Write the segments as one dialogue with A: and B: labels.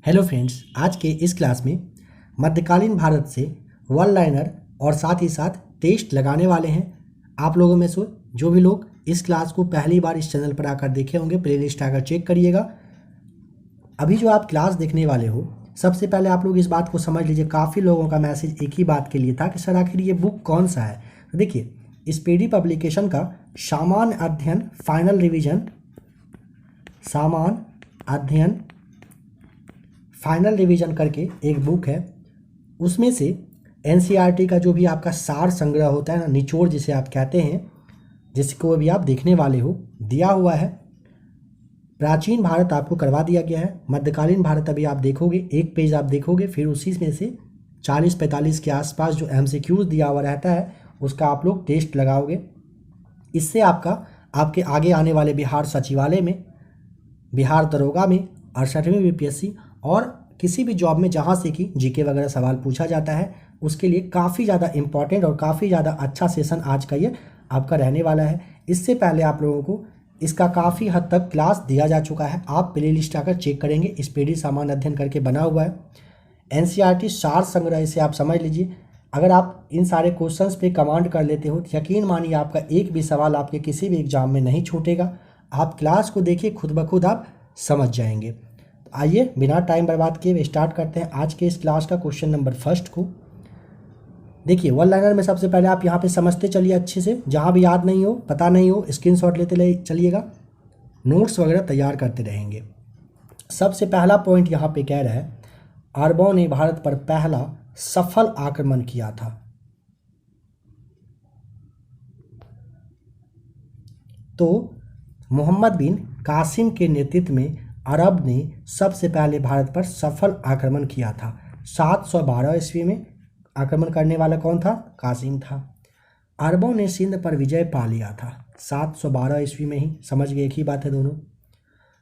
A: Hello friends, आज के इस क्लास में मध्यकालीन भारत से वन लाइनर और साथ ही साथ टेस्ट लगाने वाले हैं। आप लोगों में से जो भी लोग इस क्लास को पहली बार इस चैनल पर आकर देखे होंगे, प्लेलिस्ट आकर चेक करिएगा। अभी जो आप क्लास देखने वाले हो, सबसे पहले आप लोग इस बात को समझ लीजिए। काफ़ी लोगों का मैसेज एक ही बात के लिए था कि सर आखिर ये बुक कौन सा है। तो देखिए, स्पीडी पब्लिकेशन का सामान्य अध्ययन फाइनल रिवीजन, सामान्य अध्ययन फाइनल रिवीजन करके एक बुक है। उसमें से एनसीईआरटी का जो भी आपका सार संग्रह होता है ना, निचोड़ जिसे आप कहते हैं, जिसको अभी आप देखने वाले हो, दिया हुआ है। प्राचीन भारत आपको करवा दिया गया है। मध्यकालीन भारत अभी आप देखोगे, एक पेज आप देखोगे, फिर उसी में से 40-45 के आसपास जो एमसीक्यूज दिया हुआ रहता है उसका आप लोग टेस्ट लगाओगे। इससे आपके आगे आने वाले बिहार सचिवालय में, बिहार दरोगा में, 68वीं बीपीएससी और किसी भी जॉब में जहाँ से कि जीके वगैरह सवाल पूछा जाता है, उसके लिए काफ़ी ज़्यादा इम्पॉर्टेंट और काफ़ी ज़्यादा अच्छा सेशन आज का ये आपका रहने वाला है। इससे पहले आप लोगों को इसका काफ़ी हद तक क्लास दिया जा चुका है। आप प्ले लिस्ट आकर चेक करेंगे, स्पीडी सामान्य अध्ययन करके बना हुआ है। एनसीईआरटी सार संग्रह, इसे आप समझ लीजिए। अगर आप इन सारे क्वेश्चंस पे कमांड कर लेते हो तो यकीन मानिए आपका एक भी सवाल आपके किसी भी एग्जाम में नहीं छूटेगा। आप क्लास को देखिए, खुद ब खुद आप समझ जाएंगे। आइए बिना टाइम बर्बाद किए स्टार्ट करते हैं आज के इस क्लास का क्वेश्चन नंबर फर्स्ट को। देखिए, वन लाइनर में सबसे पहले आप यहाँ पे समझते चलिए अच्छे से। जहाँ भी याद नहीं हो, पता नहीं हो, स्क्रीनशॉट लेते चलिएगा, नोट्स वगैरह तैयार करते रहेंगे। सबसे पहला पॉइंट यहाँ पे कह रहा है, अरबों ने भारत पर पहला सफल आक्रमण किया था। तो मोहम्मद बिन कासिम के नेतृत्व में अरब ने सबसे पहले भारत पर सफल आक्रमण किया था। 712 ईस्वी में आक्रमण करने वाला कौन था? कासिम था। अरबों ने सिंध पर विजय पा लिया था 712 ईस्वी में ही। समझ गए, एक ही बात है दोनों।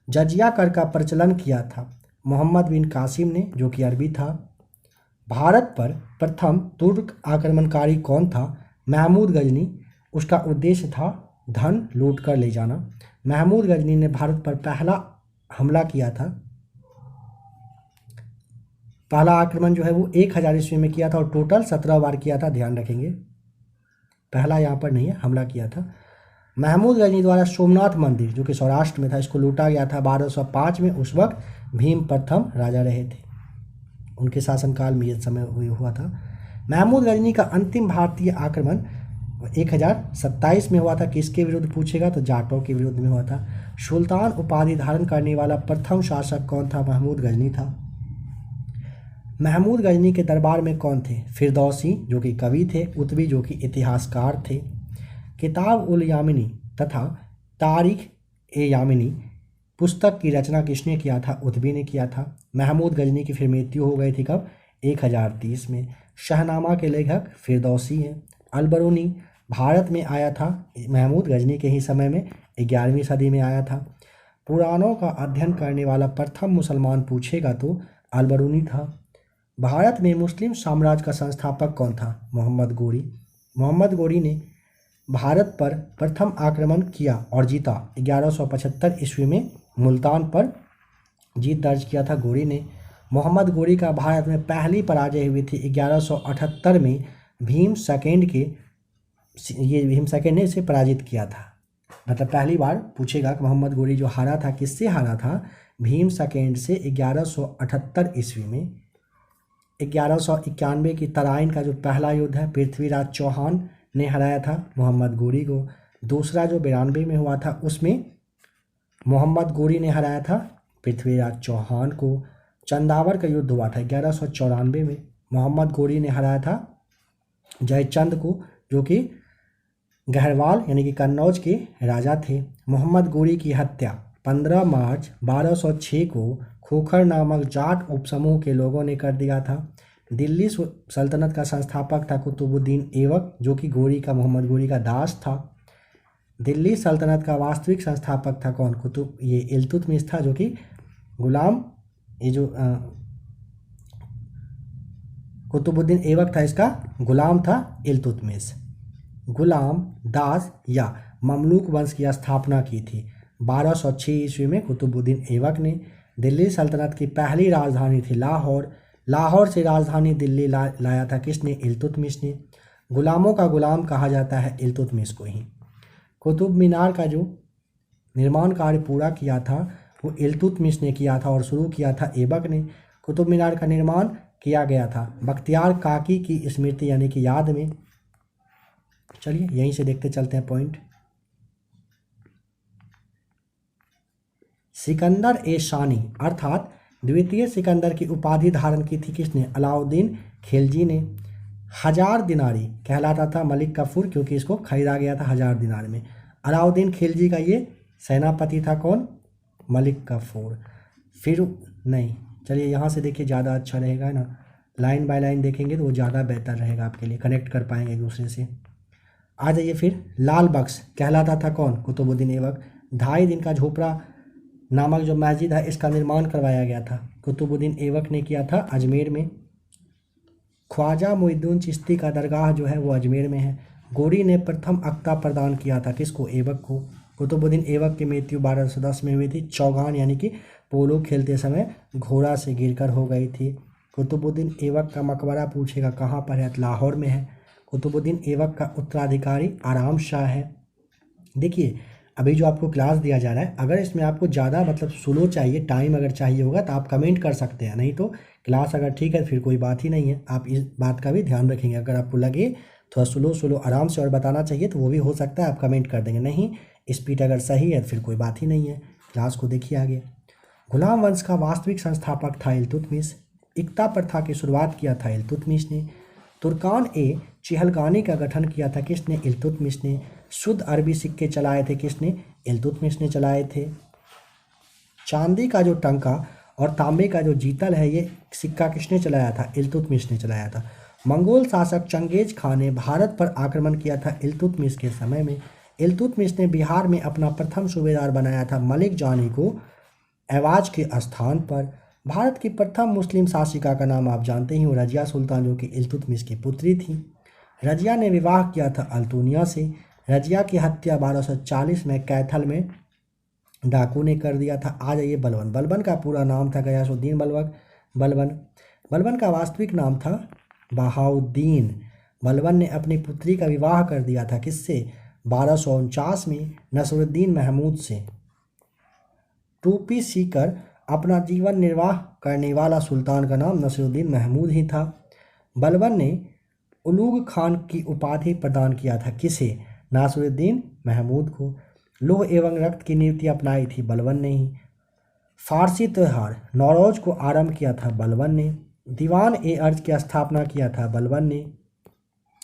A: जजिया कर का प्रचलन किया था मोहम्मद बिन कासिम ने, जो कि अरबी था। भारत पर प्रथम तुर्क आक्रमणकारी कौन था? महमूद गजनी। उसका उद्देश्य था धन लूट कर ले जाना। महमूद गजनी ने भारत पर पहला हमला किया था। पहला आक्रमण जो है वो 1000 ईस्वी में किया था और टोटल 17 बार किया था, ध्यान रखेंगे। पहला यहाँ पर नहीं है, हमला किया था। महमूद गजनी द्वारा सोमनाथ मंदिर, जो कि सौराष्ट्र में था, इसको लूटा गया था 1205 में। उस वक्त भीम प्रथम राजा रहे थे, उनके शासनकाल में यह समय हुआ था। महमूद गजनी का अंतिम भारतीय आक्रमण 1027 में हुआ था। किसके विरुद्ध पूछेगा तो जाटों के विरुद्ध में हुआ था। सुल्तान उपाधि धारण करने वाला प्रथम शासक कौन था? महमूद गजनी था। महमूद गजनी के दरबार में कौन थे? फिरदौसी, जो कि कवि थे, उतबी, जो कि इतिहासकार थे। किताब उल यामिनी तथा तारीख ए यामिनी पुस्तक की रचना किसने किया था? उतबी ने किया था। महमूद गजनी की फिर मृत्यु हो गई थी कब? 1030 में। शाहनामा के लेखक फिरदौसी हैं। अलबरूनी भारत में आया था महमूद गजनी के ही समय में, 11वीं सदी में आया था। पुराणों का अध्ययन करने वाला प्रथम मुसलमान पूछेगा तो अलबरूनी था। भारत में मुस्लिम साम्राज्य का संस्थापक कौन था? मोहम्मद गोरी। मोहम्मद गोरी ने भारत पर प्रथम आक्रमण किया और जीता। 1175 ईस्वी में मुल्तान पर जीत दर्ज किया था गोरी ने। मोहम्मद गोरी का भारत में पहली पराजय हुई थी 1178 में। भीम सेकेंड ने इसे पराजित किया था। मतलब पहली बार पूछेगा कि मोहम्मद गोरी जो हारा था, किससे हारा था? भीम सेकेंड से 1178 ईस्वी में। 1191 की तराइन का जो पहला युद्ध है, पृथ्वीराज चौहान ने हराया था मोहम्मद गोरी को। दूसरा जो 92 में हुआ था, उसमें मोहम्मद गोरी ने हराया था पृथ्वीराज चौहान को। चंदावर का युद्ध हुआ था 1194 में। मोहम्मद गोरी ने हराया था जयचंद को, जो कि गहरवाल यानी कि कन्नौज के राजा थे। मोहम्मद गोरी की हत्या 15 मार्च 1206 को खोखर नामक जाट उपसमूह के लोगों ने कर दिया था। दिल्ली सल्तनत का संस्थापक था कुतुबुद्दीन ऐबक, जो कि मोहम्मद गोरी का दास था। दिल्ली सल्तनत का वास्तविक संस्थापक था कौन? इल्तुतमिश था, जो कि कुतुबुद्दीन ऐबक था, इसका गुलाम था इल्तुतमिश। गुलाम दास या ममलूक वंश की स्थापना की थी 1206 ईस्वी में कुतुबुद्दीन ऐबक ने। दिल्ली सल्तनत की पहली राजधानी थी लाहौर। लाहौर से राजधानी दिल्ली लाया था किसने? इल्तुतमिश ने। गुलामों का गुलाम कहा जाता है इल्तुतमिश को ही। कुतुब मीनार का जो निर्माण कार्य पूरा किया था वो इल्तुतमिश ने किया था और शुरू किया था ऐबक ने। कुतुब मीनार का निर्माण किया गया था बख्तियार काकी की स्मृति यानी कि याद में। चलिए यहीं से देखते चलते हैं पॉइंट। सिकंदर ए शानी अर्थात द्वितीय सिकंदर की उपाधि धारण की थी किसने? अलाउद्दीन खिलजी ने। 1000 दिनारी कहलाता था मलिक काफूर क्योंकि इसको खरीदा गया था 1000 दिनार में। अलाउद्दीन खिलजी का ये सेनापति था कौन? मलिक काफूर। फिर नहीं, चलिए यहाँ से देखिए ज़्यादा अच्छा रहेगा ना, लाइन बाय लाइन देखेंगे तो वो ज़्यादा बेहतर रहेगा आपके लिए, कनेक्ट कर पाएंगे एक दूसरे से। आ जाइए फिर। लाल बख्श कहलाता था कौन? कुतुबुद्दीन ऐबक। 2.5 दिन का झोपड़ा नामक जो मस्जिद है इसका निर्माण करवाया गया था, कुतुबुद्दीन ऐबक ने किया था अजमेर में। ख्वाजा मोइनुद्दीन चिश्ती का दरगाह जो है वो अजमेर में है। गोरी ने प्रथम अख्ता प्रदान किया था किसको? ऐबक को। कुतुबुद्दीन ऐबक की मृत्यु 1210 में हुई थी। चौगान यानी कि पोलो खेलते समय घोड़ा से गिरकर हो गई थी। कुतुबुद्दीन ऐबक का मकबरा पूछेगा कहाँ पर है? लाहौर में है। कुतुबुद्दीन ऐबक का उत्तराधिकारी आराम शाह है। देखिए अभी जो आपको क्लास दिया जा रहा है, अगर इसमें आपको ज़्यादा मतलब स्लो चाहिए, टाइम अगर चाहिए होगा तो आप कमेंट कर सकते हैं, नहीं तो क्लास अगर ठीक है फिर कोई बात ही नहीं है। आप इस बात का भी ध्यान रखेंगे, अगर आपको लगे थोड़ा स्लो आराम से और बताना चाहिए तो वो भी हो सकता है, आप कमेंट कर देंगे। नहीं, स्पीड अगर सही है फिर कोई बात ही नहीं है। क्लास को देखिए आगे। गुलाम वंश का वास्तविक संस्थापक था इल्तुतमिश। इक्ता प्रथा की शुरुआत किया था इल्तुतमिश ने। तुर्कान ए चिहलगानी का गठन किया था किसने? इल्तुतमिश ने। शुद्ध अरबी सिक्के चलाए थे किसने? इल्तुतमिश ने चलाए थे। चांदी का जो टंका और तांबे का जो जीतल है ये सिक्का किसने चलाया था? इल्तुतमिश ने चलाया था। मंगोल शासक चंगेज खान ने भारत पर आक्रमण किया था इल्तुतमिश के समय में। इल्तुतमिश ने बिहार में अपना प्रथम सूबेदार बनाया था मलिक जानी को ऐवाज के स्थान पर। भारत की प्रथम मुस्लिम शासिका का नाम आप जानते ही हो, रजिया सुल्तान, जो कि इल्तुतमिश की पुत्री थी। रजिया ने विवाह किया था अल्तुनिया से। रजिया की हत्या 1240 में कैथल में डाकू ने कर दिया था। आ जाइए बलबन। बलबन का पूरा नाम था गयासुद्दीन बलबन। बलबन का वास्तविक नाम था बहाउद्दीन। बलबन ने अपनी पुत्री का विवाह कर दिया था किससे? 1249 में नसरुद्दीन महमूद से। टोपी सीकर अपना जीवन निर्वाह करने वाला सुल्तान का नाम नसरुद्दीन महमूद ही था। बलबन ने उलूग खान की उपाधि प्रदान किया था किसे? नासिरुद्दीन महमूद को। लोह एवं रक्त की नीति अपनाई थी बलबन ने ही। फारसी त्यौहार नौरोज को आरंभ किया था बलबन ने। दीवान ए अर्ज की स्थापना किया था बलबन ने।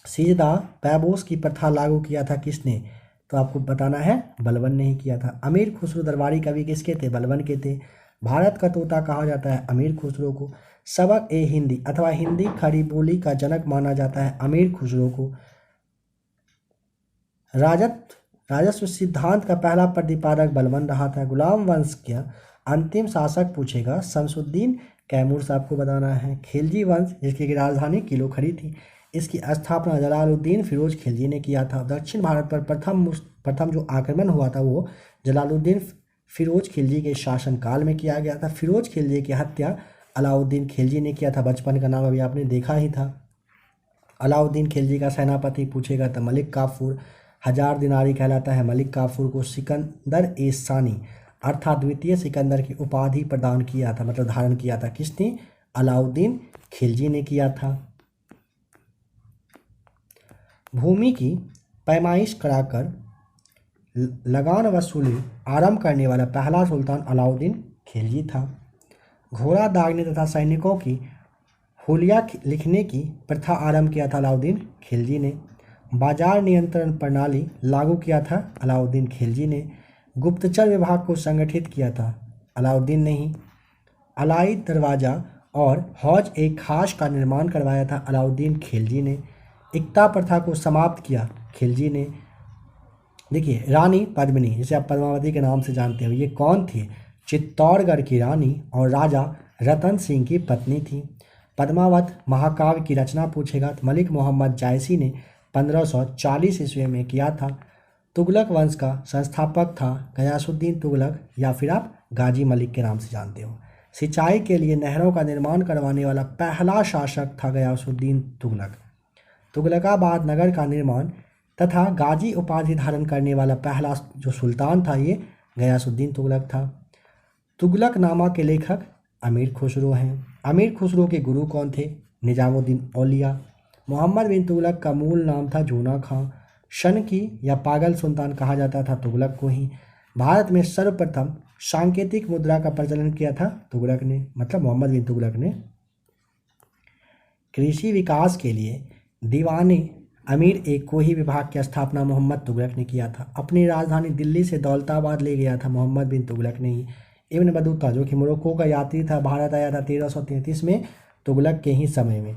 A: सिजदा पैबोस की प्रथा लागू किया था किसने? तो आपको बताना है बलबन ने ही किया था। अमीर खुसरो दरबारी कवि किसके थे? बलबन के थे। भारत का तोता कहा जाता है अमीर खुसरो को। सबक ए हिंदी अथवा हिंदी खड़ी बोली का जनक माना जाता है अमीर खुसरो को। राजस्व सिद्धांत का पहला प्रतिपादक बलबन रहा था। गुलाम वंश का अंतिम शासक पूछेगा शमसुद्दीन कैमूर साहब को बताना है। खिलजी वंश जिसकी राजधानी किलो खड़ी थी, इसकी स्थापना जलालुद्दीन फिरोज खिलजी ने किया था। दक्षिण भारत पर प्रथम जो आक्रमण हुआ था वो जलालुद्दीन फिरोज खिलजी के शासनकाल में किया गया था। फिरोज खिलजी की हत्या अलाउद्दीन खिलजी ने किया था। बचपन का नाम अभी आपने देखा ही था। अलाउद्दीन खिलजी का सेनापति पूछेगा तो मलिक काफूर। 1000 दिनारी कहलाता है मलिक काफूर को। सिकंदर ए सानी अर्थात द्वितीय सिकंदर की उपाधि प्रदान किया था, मतलब धारण किया था किसने? अलाउद्दीन खिलजी ने किया था। भूमि की पैमाइश कराकर लगान वसूली आरंभ करने वाला पहला सुल्तान अलाउद्दीन खिलजी था। घोड़ा दागने तथा सैनिकों की होलिया लिखने की प्रथा आरंभ किया था अलाउद्दीन खिलजी ने। बाजार नियंत्रण प्रणाली लागू किया था अलाउद्दीन खिलजी ने। गुप्तचर विभाग को संगठित किया था अलाउद्दीन ने ही। अलाई दरवाज़ा और हौज ए खास का निर्माण करवाया था अलाउद्दीन खिलजी ने। इक्ता प्रथा को समाप्त किया खिलजी ने। देखिए रानी पद्मिनी, जिसे आप पद्मावती के नाम से जानते हो, ये कौन थी? चित्तौड़गढ़ की रानी और राजा रतन सिंह की पत्नी थी। पद्मावत महाकाव्य की रचना पूछेगा तो मलिक मोहम्मद जायसी ने 1540 ईस्वी में किया था। तुगलक वंश का संस्थापक था गयासुद्दीन तुगलक या फिर आप गाजी मलिक के नाम से जानते हो। सिंचाई के लिए नहरों का निर्माण करवाने वाला पहला शासक था गयासुद्दीन तुगलक। तुगलकाबाद नगर का निर्माण तथा गाजी उपाधि धारण करने वाला पहला जो सुल्तान था ये गयासुद्दीन तुगलक था। तुगलकनामा के लेखक अमीर खुसरो हैं। अमीर खुसरो के गुरु कौन थे? निजामुद्दीन औलिया। मोहम्मद बिन तुगलक का मूल नाम था जूना खां। शन की या पागल सुल्तान कहा जाता था तुगलक को ही। भारत में सर्वप्रथम सांकेतिक मुद्रा का प्रचलन किया था तुगलक ने, मतलब मोहम्मद बिन तुगलक ने। कृषि विकास के लिए दीवाने अमीर एक को ही विभाग की स्थापना मोहम्मद तुगलक ने किया था। अपनी राजधानी दिल्ली से दौलताबाद ले गया था मोहम्मद बिन तुगलक ने ही। इब्न बतूता जो कि मोरक्को का यात्री था, भारत आया था 1333 में तुगलक के ही समय में।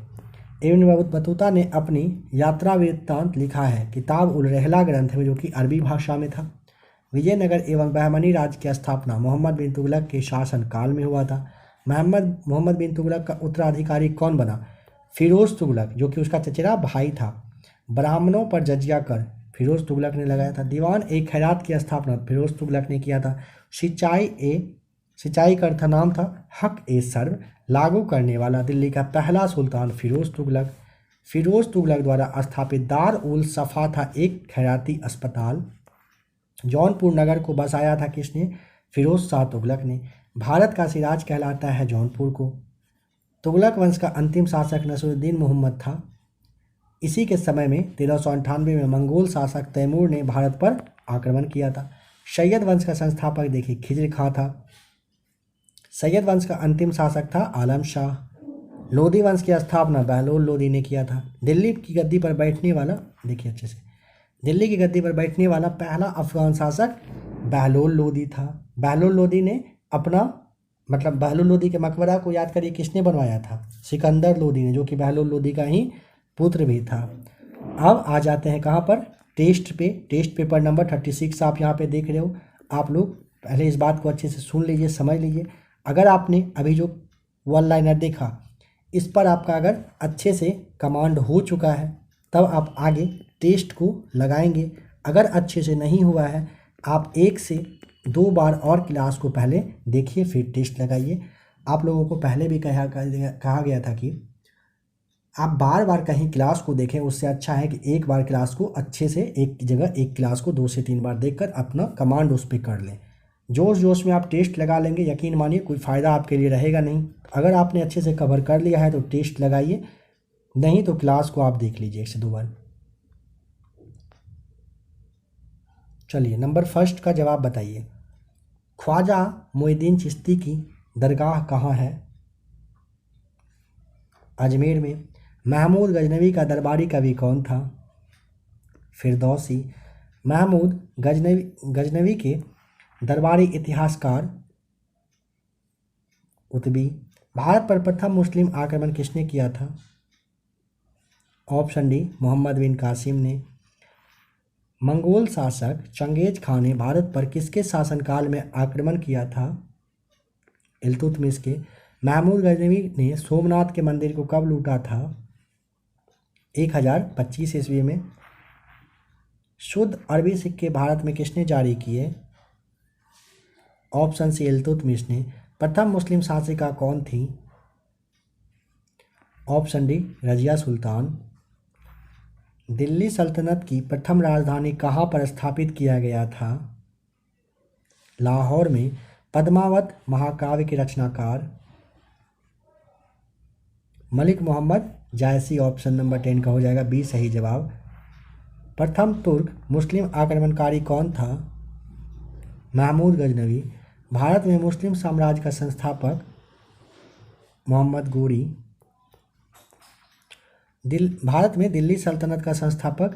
A: इब्न बतूता ने अपनी यात्रा वृत्तांत लिखा है किताब उल रहला ग्रंथ में, जो कि अरबी भाषा में था। विजयनगर एवं बहमनी राज्य की स्थापना मोहम्मद बिन तुगलक के शासन काल में हुआ था। मोहम्मद बिन तुगलक का उत्तराधिकारी कौन बना? फिरोज तुगलक, जो कि उसका चचेरा भाई था। ब्राह्मणों पर जजिया कर फिरोज तुगलक ने लगाया था। दीवान ए खैरात की स्थापना फिरोज तुगलक ने किया था। सिंचाई कर था नाम था हक ए सर्व लागू करने वाला दिल्ली का पहला सुल्तान फिरोज तुगलक। फिरोज तुगलक द्वारा स्थापित दार उल सफ़ा था एक खैराती अस्पताल। जौनपुर नगर को बसाया था किसने? फिरोज शाह तुगलक ने। भारत का सिराज कहलाता है जौनपुर को। तुगलक वंश का अंतिम शासक नसरुद्दीन मोहम्मद था। इसी के समय में 1398 में मंगोल शासक तैमूर ने भारत पर आक्रमण किया था। सैयद वंश का संस्थापक देखिए खिज्र खां था। सैयद वंश का अंतिम शासक था आलम शाह। लोधी वंश की स्थापना बहलोल लोधी ने किया था। दिल्ली की गद्दी पर बैठने वाला, देखिए अच्छे से, दिल्ली की गद्दी पर बैठने वाला पहला अफगान शासक बहलोल लोधी था। बहलोल लोधी ने अपना मतलब बहलोल लोधी के मकबरा को याद करिए किसने बनवाया था? सिकंदर लोधी ने, जो कि बहलोल लोधी का ही पुत्र भी था। अब आ जाते हैं कहाँ पर? टेस्ट पे। टेस्ट पेपर नंबर 36 आप यहाँ पे देख रहे हो। आप लोग पहले इस बात को अच्छे से सुन लीजिए, समझ लीजिए। अगर आपने अभी जो वन लाइनर देखा, इस पर आपका अगर अच्छे से कमांड हो चुका है तब आप आगे टेस्ट को लगाएंगे। अगर अच्छे से नहीं हुआ है, आप 1 से 2 बार और क्लास को पहले देखिए फिर टेस्ट लगाइए। आप लोगों को पहले भी कहा गया था कि आप बार बार कहीं क्लास को देखें, उससे अच्छा है कि एक बार क्लास को अच्छे से एक जगह एक क्लास को 2 से 3 बार देखकर अपना कमांड उस पर कर लें। जोश जोश में आप टेस्ट लगा लेंगे, यकीन मानिए कोई फ़ायदा आपके लिए रहेगा नहीं। अगर आपने अच्छे से कवर कर लिया है तो टेस्ट लगाइए, नहीं तो क्लास को आप देख लीजिए 1 से 2 बार। चलिए नंबर फर्स्ट का जवाब बताइए। ख्वाजा मोइनुद्दीन चिश्ती की दरगाह कहाँ है? अजमेर में। महमूद गजनवी का दरबारी कवि कौन था? फिरदौसी। महमूद गजनवी के दरबारी इतिहासकार कुतुबी। भारत पर प्रथम मुस्लिम आक्रमण किसने किया था? ऑप्शन डी मोहम्मद बिन कासिम ने। मंगोल शासक चंगेज खान ने भारत पर किसके शासनकाल में आक्रमण किया था? इल्तुतमिश के। महमूद गजनवी ने सोमनाथ के मंदिर को कब लूटा था? 1025 ईस्वी में। शुद्ध अरबी सिक्के भारत में किसने जारी किए? ऑप्शन सी इल्तुतमिश ने। प्रथम मुस्लिम शासिका कौन थी? Option D Razia Sultan. दिल्ली सल्तनत की प्रथम राजधानी कहाँ पर स्थापित किया गया था? लाहौर में। पद्मावत महाकाव्य के रचनाकार मलिक मोहम्मद जायसी। ऑप्शन नंबर 10 का हो जाएगा बी सही जवाब। प्रथम तुर्क मुस्लिम आक्रमणकारी कौन था? महमूद गजनवी। भारत में मुस्लिम साम्राज्य का संस्थापक मोहम्मद गोरी। भारत में दिल्ली सल्तनत का संस्थापक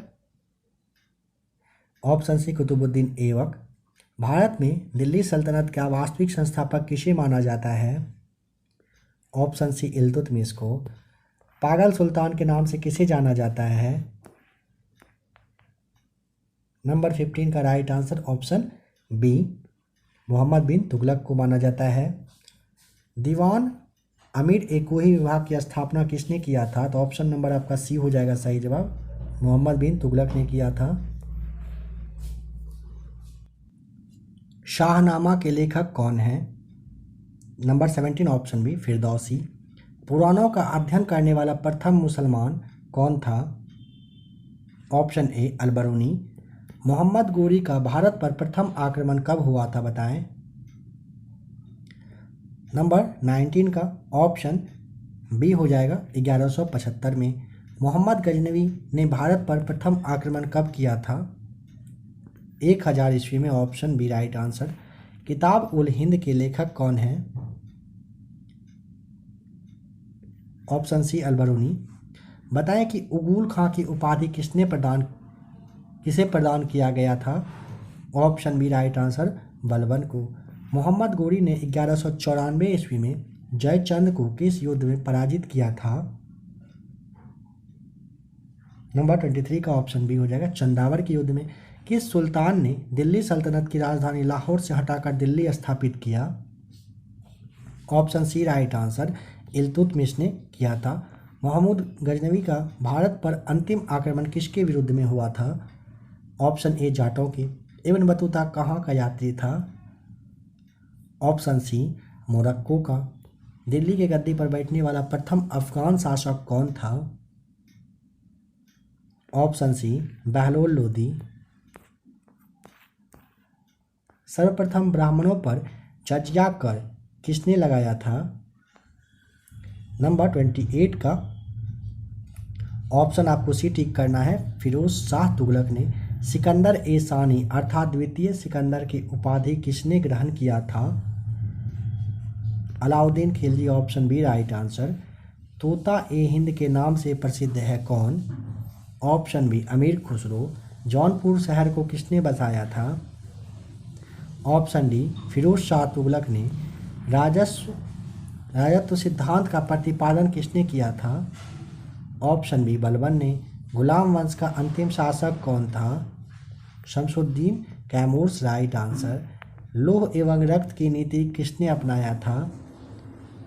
A: ऑप्शन सी कुतुबुद्दीन ऐबक। भारत में दिल्ली सल्तनत का वास्तविक संस्थापक किसे माना जाता है? ऑप्शन सी इल्तुतमिश को। पागल सुल्तान के नाम से किसे जाना जाता है? नंबर 15 का right answer option B Muhammad bin Tughlaq को माना जाता है। दीवान अमीर एकोही विभाग की स्थापना किसने किया था? तो ऑप्शन नंबर आपका सी हो जाएगा सही जवाब। मोहम्मद बिन तुगलक ने किया था। शाहनामा के लेखक कौन हैं? Number 17 option B Firdausi. पुराणों का अध्ययन करने वाला प्रथम मुसलमान कौन था? ऑप्शन ए अलबरूनी। मोहम्मद गोरी का भारत पर प्रथम आक्रमण कब हुआ था बताएं? नंबर 19 का ऑप्शन बी हो जाएगा 1175 में। मोहम्मद गजनवी ने भारत पर प्रथम आक्रमण कब किया था? 1000 ईस्वी में। Option B right answer. Kitab ul Hind के लेखक कौन हैं? Option C Alberuni. बताएं कि उगूल खां की उपाधि किसे प्रदान किया गया था? Option B right answer Balban को। मोहम्मद गोरी ने 1194 ईस्वी में जयचंद को किस युद्ध में पराजित किया था? नंबर 23 का ऑप्शन बी हो जाएगा चंदावर के युद्ध में। किस सुल्तान ने दिल्ली सल्तनत की राजधानी लाहौर से हटाकर दिल्ली स्थापित किया? Option C right answer Iltutmish ने किया था। मोहम्मद गजनवी का भारत पर अंतिम आक्रमण किसके विरुद्ध में हुआ था? ऑप्शन ए जाटों के। इब्न बतूता कहाँ का यात्री था? ऑप्शन सी मोरक्को का। दिल्ली के गद्दी पर बैठने वाला प्रथम अफगान शासक कौन था? Option C Bahlol Lodi. सर्वप्रथम ब्राह्मणों पर जजिया कर किसने लगाया था? नंबर 28 का ऑप्शन आपको सी टिक करना है। फिरोज शाह तुगलक ने। सिकंदर ए सानी अर्थात द्वितीय सिकंदर की उपाधि किसने ग्रहण किया था? Alauddin Khilji. Option B right answer. Tota e Hind के नाम से प्रसिद्ध है कौन? ऑप्शन बी अमीर खुसरो। जौनपुर शहर को किसने बसाया था? ऑप्शन डी फिरोज शाह तुगलक ने। राजत्व सिद्धांत का प्रतिपादन किसने किया था? ऑप्शन बी बलबन ने। गुलाम वंश का अंतिम शासक कौन था? Shamsuddin Kaimurs right answer. लौह एवं रक्त की नीति किसने अपनाया था?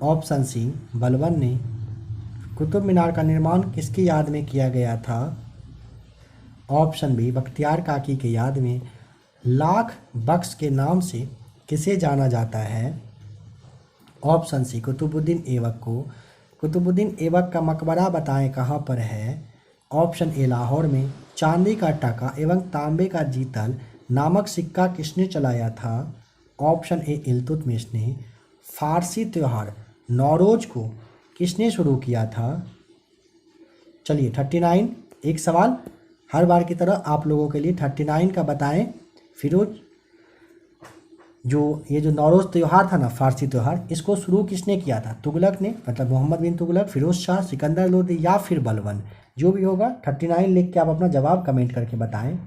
A: ऑप्शन सी बलबन ने। कुतुब मीनार का निर्माण किसकी याद में किया गया था? ऑप्शन बी बख्तियार काकी के याद में। लाख बख्श के नाम से किसे जाना जाता है? ऑप्शन सी कुतुबुद्दीन ऐबक को। कुतुबुद्दीन ऐबक का मकबरा बताएं कहाँ पर है? ऑप्शन ए लाहौर में। चांदी का टका एवं तांबे का जीतल नामक सिक्का किसने चलाया था? ऑप्शन ए इल्तुतमिश ने। फारसी त्यौहार नौरोज को किसने शुरू किया था? चलिए 39 एक सवाल हर बार की तरह आप लोगों के लिए 39 का बताएं। फिरोज ये जो नौरोज़ त्यौहार था ना फारसी त्यौहार, इसको शुरू किसने किया था? तुगलक ने, मतलब मोहम्मद बिन तुगलक, फिरोज शाह, सिकंदर लोदी या फिर बलबन। जो भी होगा 39 लिख के आप अपना जवाब कमेंट करके बताएं।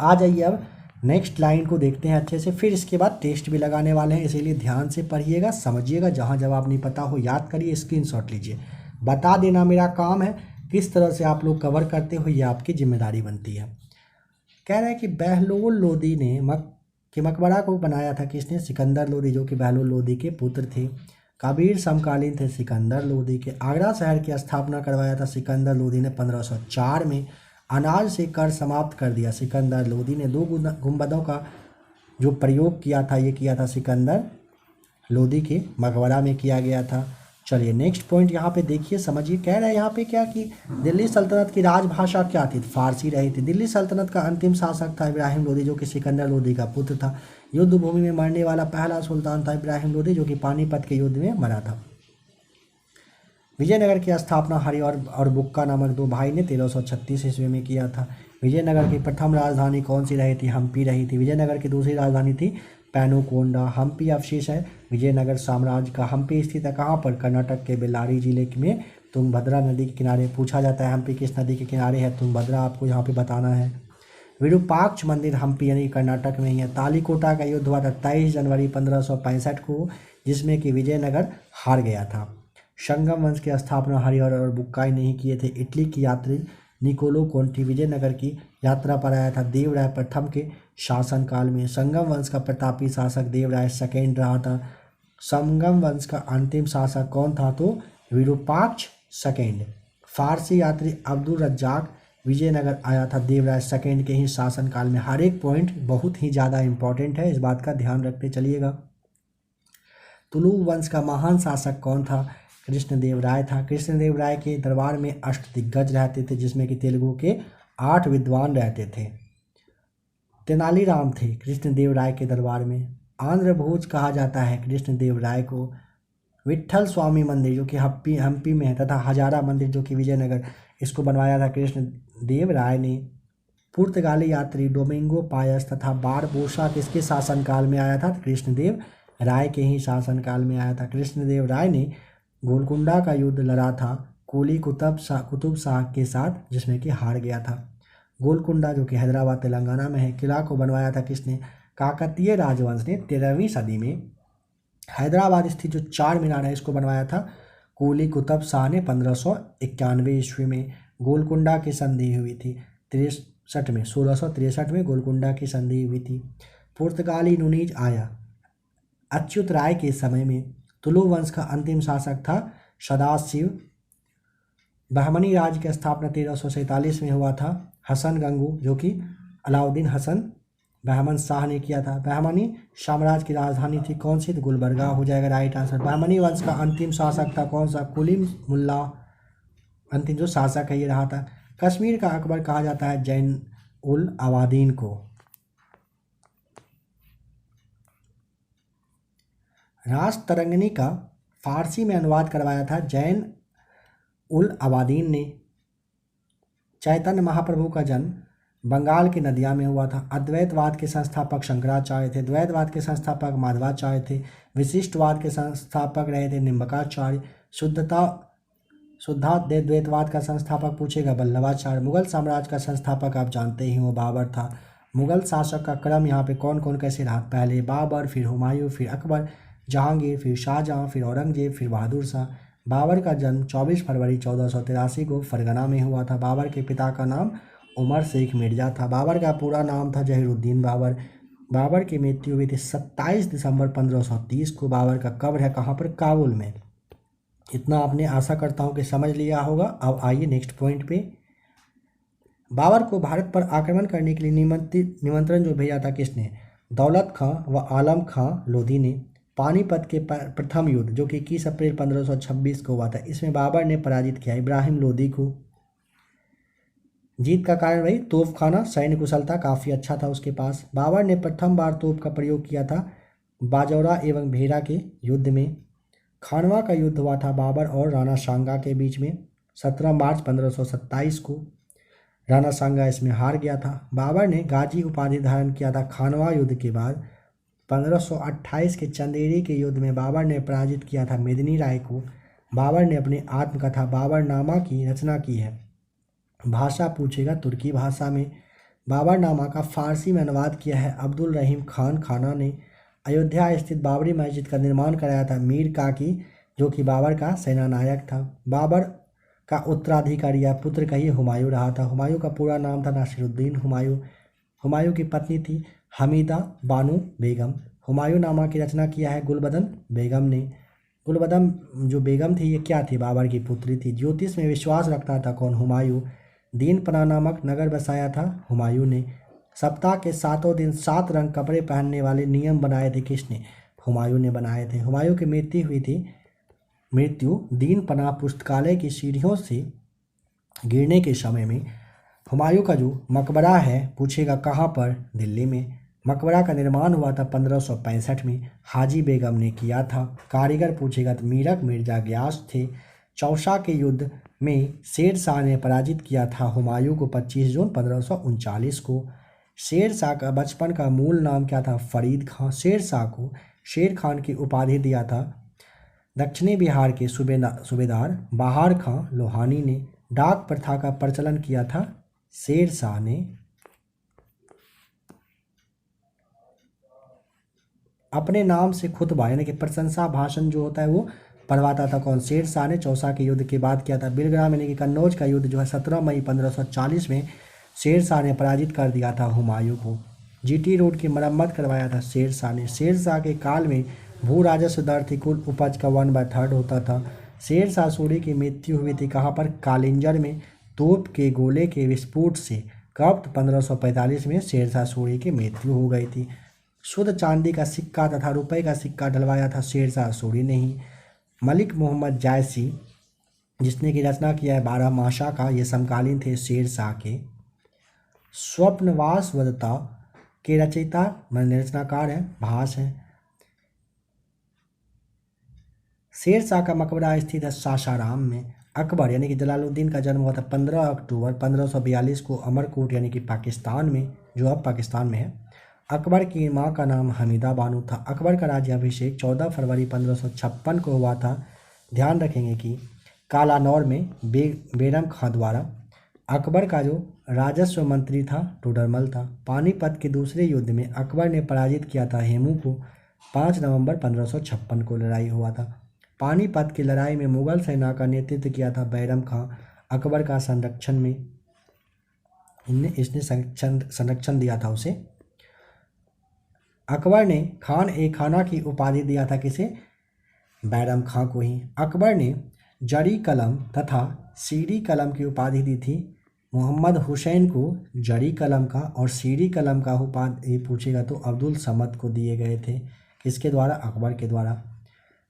A: आ जाइए अब नेक्स्ट लाइन को देखते हैं अच्छे से, फिर इसके बाद टेस्ट भी लगाने वाले हैं, इसीलिए ध्यान से पढ़िएगा, समझिएगा। जहाँ जवाब नहीं पता हो याद करिए, स्क्रीनशॉट लीजिए, बता देना मेरा काम है। किस तरह से आप लोग कवर करते हो ये आपकी जिम्मेदारी बनती है। कह रहे हैं कि बहलोल लोदी ने मकबरा को बनाया था किसने? सिकंदर लोदी, जो कि बहलोल लोदी के पुत्र थे। कबीर समकालीन थे सिकंदर लोदी के। आगरा शहर की स्थापना करवाया था सिकंदर लोदी ने 1504 में। अनाज से कर समाप्त कर दिया सिकंदर लोदी ने। 2 गुंबदों का जो प्रयोग किया था ये किया था सिकंदर लोदी के मकबरा में किया गया था। चलिए नेक्स्ट पॉइंट यहाँ पे देखिए, समझिए। कह रहे हैं यहाँ पे क्या कि दिल्ली सल्तनत की राजभाषा क्या थी? फारसी रही थी। दिल्ली सल्तनत का अंतिम शासक था इब्राहिम लोदी, जो कि सिकंदर लोदी का पुत्र था। युद्ध भूमि में मरने वाला पहला सुल्तान था इब्राहिम लोदी, जो कि पानीपत के युद्ध में मरा था। विजयनगर की स्थापना हरि और बुक्का नामक 2 भाई ने 1336 ईस्वी में किया था। विजयनगर की प्रथम राजधानी कौन सी रही थी? हम्पी रही थी। विजयनगर की दूसरी राजधानी थी पेनुकोंडा। हम्पी अवशेष है विजयनगर साम्राज्य का। हम्पी स्थित है कहाँ पर? कर्नाटक के बेल्लारी जिले में तुंगभद्रा नदी के किनारे। पूछा जाता है हम्पी किस नदी के किनारे है? तुंगभद्रा आपको यहाँ पे बताना है। विरूपाक्ष मंदिर हम्पी यानी कर्नाटक में ही है। तालीकोटा का युद्ध हुआ था 23 जनवरी 1565 को, जिसमें कि विजयनगर हार गया था। संगम वंश की स्थापना हरिहर और बुक्का ने ही किए थे। इटली की यात्री निकोलो कोंटी विजयनगर की यात्रा पर आया था देवराय प्रथम के शासनकाल में। संगम वंश का प्रतापी शासक देवराय सेकेंड रहा था। संगम वंश का अंतिम शासक कौन था? तो विरूपाक्ष सेकेंड। फारसी यात्री अब्दुल रज्जाक विजयनगर आया था देवराज सेकंड के ही शासनकाल में। हर एक पॉइंट बहुत ही ज़्यादा इंपॉर्टेंट है, इस बात का ध्यान रखते चलिएगा। तुलु वंश का महान शासक कौन था? कृष्णदेव राय था। कृष्णदेव राय के दरबार में अष्टदिग्गज रहते थे, जिसमें कि तेलुगु के 8 विद्वान रहते थे। तेनालीराम थे कृष्णदेव राय के दरबार में। आंध्र भोज कहा जाता है कृष्णदेव राय को। विट्ठल स्वामी मंदिर जो कि हम्पी में है, तथा हजारा मंदिर जो कि विजयनगर, इसको बनवाया था कृष्णदेव राय ने। पुर्तगाली यात्री डोमिंगो पायस तथा बारबोसा किसके शासनकाल में आया था? कृष्णदेव राय के ही शासनकाल में आया था। कृष्णदेव राय ने गोलकुंडा का युद्ध लड़ा था कुली कुतुब शाह के साथ, जिसमें कि हार गया था। गोलकुंडा जो कि हैदराबाद तेलंगाना में है, किला को बनवाया था किसने? काकतीय राजवंश ने 13वीं सदी में। हैदराबाद स्थित जो चार मीनार है, इसको बनवाया था कुली कुतुब शाह ने 1591 ईस्वी में। गोलकुंडा की संधि हुई थी 1663 में गोलकुंडा की संधि हुई थी। पुर्तगाली नुनीज आया अच्युत राय के समय में। तुलु वंश का अंतिम शासक था सदाशिव। बहमनी राज्य की स्थापना 1347 में हुआ था। हसन गंगू जो कि अलाउद्दीन हसन बहमन शाह ने किया था। बहमनी साम्राज्य की राजधानी थी कौन सी? तो गुलबर्गा हो जाएगा राइट आंसर। बहमनी वंश का अंतिम शासक था कौन सा? कुली मुल्ला अंतिम जो शासक है ये रहा था। कश्मीर का अकबर कहा जाता है जैन उल अबादीन को। रास तरंगिणी का फारसी में अनुवाद करवाया था जैन उल अबादीन ने। चैतन्य महाप्रभु का जन्म बंगाल की नदिया में हुआ था। अद्वैतवाद के संस्थापक शंकराचार्य थे। द्वैतवाद के संस्थापक माधवाचार्य थे। विशिष्टवाद के संस्थापक रहे थे निम्बकाचार्य। शुद्धाद्वैतवाद का संस्थापक पूछेगा वल्लभाचार्य। मुगल साम्राज्य का संस्थापक आप जानते ही हो बाबर था। मुगल शासक का क्रम यहाँ पे कौन कौन कैसे रहा? पहले बाबर, फिर हुमायूं, फिर अकबर, जहांगीर, फिर शाहजहां, फिर औरंगजेब, फिर बहादुर शाह। बाबर का जन्म 24 फरवरी 1483 को फरगना में हुआ था। बाबर के पिता का नाम उमर शेख मिर्जा था। बाबर का पूरा नाम था जहीरुद्दीन बाबर। बाबर की मृत्यु हुई थी 27 दिसंबर 1530 को। बाबर का कब्र है कहाँ पर? काबुल में। इतना आपने आशा करता हूँ कि समझ लिया होगा। अब आइए नेक्स्ट पॉइंट पे। बाबर को भारत पर आक्रमण करने के लिए निमंत्रण जो भेजा था किसने? दौलत खां व आलम खां लोधी ने। पानीपत के प्रथम युद्ध जो कि 21 अप्रैल 1526 को हुआ था, इसमें बाबर ने पराजित किया इब्राहिम लोधी को। जीत का कारण वही तोपखाना, सैन्य कुशलता काफ़ी अच्छा था उसके पास। बाबर ने प्रथम बार तोप का प्रयोग किया था बाजौरा एवं भेरा के युद्ध में। खानवा का युद्ध हुआ था बाबर और राणा सांगा के बीच में 17 मार्च 1527 को। राणा सांगा इसमें हार गया था। बाबर ने गाजी उपाधि धारण किया था खानवा युद्ध के बाद। 1528 के चंदेरी के युद्ध में बाबर ने पराजित किया था मेदिनी राय को। बाबर ने अपनी आत्मकथा बाबरनामा की रचना की है। भाषा पूछेगा तुर्की भाषा में। बाबरनामा का फारसी में अनुवाद किया है अब्दुल रहीम खान खाना ने। अयोध्या स्थित बाबरी मस्जिद का निर्माण कराया था मीर काकी जो कि बाबर का सेनानायक था। बाबर का उत्तराधिकारी या पुत्र का ही हुमायूं रहा था। हुमायूं का पूरा नाम था नासिरुद्दीन हुमायूं। हुमायूं की पत्नी थी हमीदा बानो बेगम। हुमायूं नामा की रचना किया है गुलबदन बेगम ने। गुलबदन जो बेगम थी ये क्या थी? बाबर की पुत्री थी। ज्योतिष में विश्वास रखता था कौन? हुमायूं। दीन पना नामक नगर बसाया था हुमायूं ने। सप्ताह के 7 दिन 7 रंग कपड़े पहनने वाले नियम बनाए थे किसने? हुमायूं ने बनाए थे। हुमायूं की मृत्यु हुई थी दीन पना पुस्तकालय की सीढ़ियों से गिरने के समय में। हुमायूं का जो मकबरा है पूछेगा कहाँ पर? दिल्ली में। मकबरा का निर्माण हुआ था 1565 में, हाजी बेगम ने किया था। कारीगर पूछेगा तो मीरक मिर्जा ग्यास थे। चौसा के युद्ध में शेर शाह ने पराजित किया था हुमायूं को 25 जून 1539 को। शेर शाह का बचपन का मूल नाम क्या था? फरीद खां। शेर शाह को शेर खान की उपाधि दिया था दक्षिणी बिहार के सूबेदार बहार खां लोहानी ने। डाक प्रथा का प्रचलन किया था शेर शाह ने। अपने नाम से खुतबा यानी कि प्रशंसा भाषण जो होता है वो पढ़वाता था कौन? शेर शाह ने चौसा के युद्ध के बाद किया था। बिलग्राम यानी कि कन्नौज का युद्ध जो है 17 मई 1540 में शेर शाह ने पराजित कर दिया था हुमायूं को। जीटी रोड की मरम्मत करवाया था शेर शाह ने। शेर शाह के काल में भू राजस्व दर थी कुल उपज का 1/3 होता था। शेर शाह सूरी की मृत्यु हुई थी कहाँ पर? कालिंजर में तोप के गोले के विस्फोट से कब 1545 में शेरशाह सूरी की मृत्यु हो गई थी। शुद्ध चांदी का सिक्का तथा रुपए का सिक्का डलवाया था शेरशाह सूरी ने ही। मलिक मोहम्मद जायसी जिसने की रचना किया है 12 माशा का, ये समकालीन थे शेरशाह के। स्वप्नवास वदता के रचयिता रचनाकार हैं, भास हैं। शेरशाह का मकबरा स्थित है सासाराम में। अकबर यानी कि जलालुद्दीन का जन्म हुआ था 15 अक्टूबर 1542 को अमरकोट यानी कि पाकिस्तान में, जो अब पाकिस्तान में है। अकबर की मां का नाम हमीदा बानो था। अकबर का राज्याभिषेक 14 फरवरी 1556 को हुआ था। ध्यान रखेंगे कि कालानौर में बेरम खां द्वारा। अकबर का जो राजस्व मंत्री था टोडरमल था। पानीपत के दूसरे युद्ध में अकबर ने पराजित किया था हेमू को। 5 नवंबर 1556 को लड़ाई हुआ था। पानीपत की लड़ाई में मुगल सेना का नेतृत्व किया था बैरम खां। अकबर का संरक्षण में इसने संरक्षण दिया था उसे। अकबर ने खान ए खाना की उपाधि दिया था किसे? बैरम खां को ही। अकबर ने जरी कलम तथा सीरी कलम की उपाधि दी थी मोहम्मद हुसैन को। जरी कलम का और सीरी कलम का उपाधि पूछेगा तो अब्दुल समद को दिए गए थे। किसके द्वारा? अकबर के द्वारा।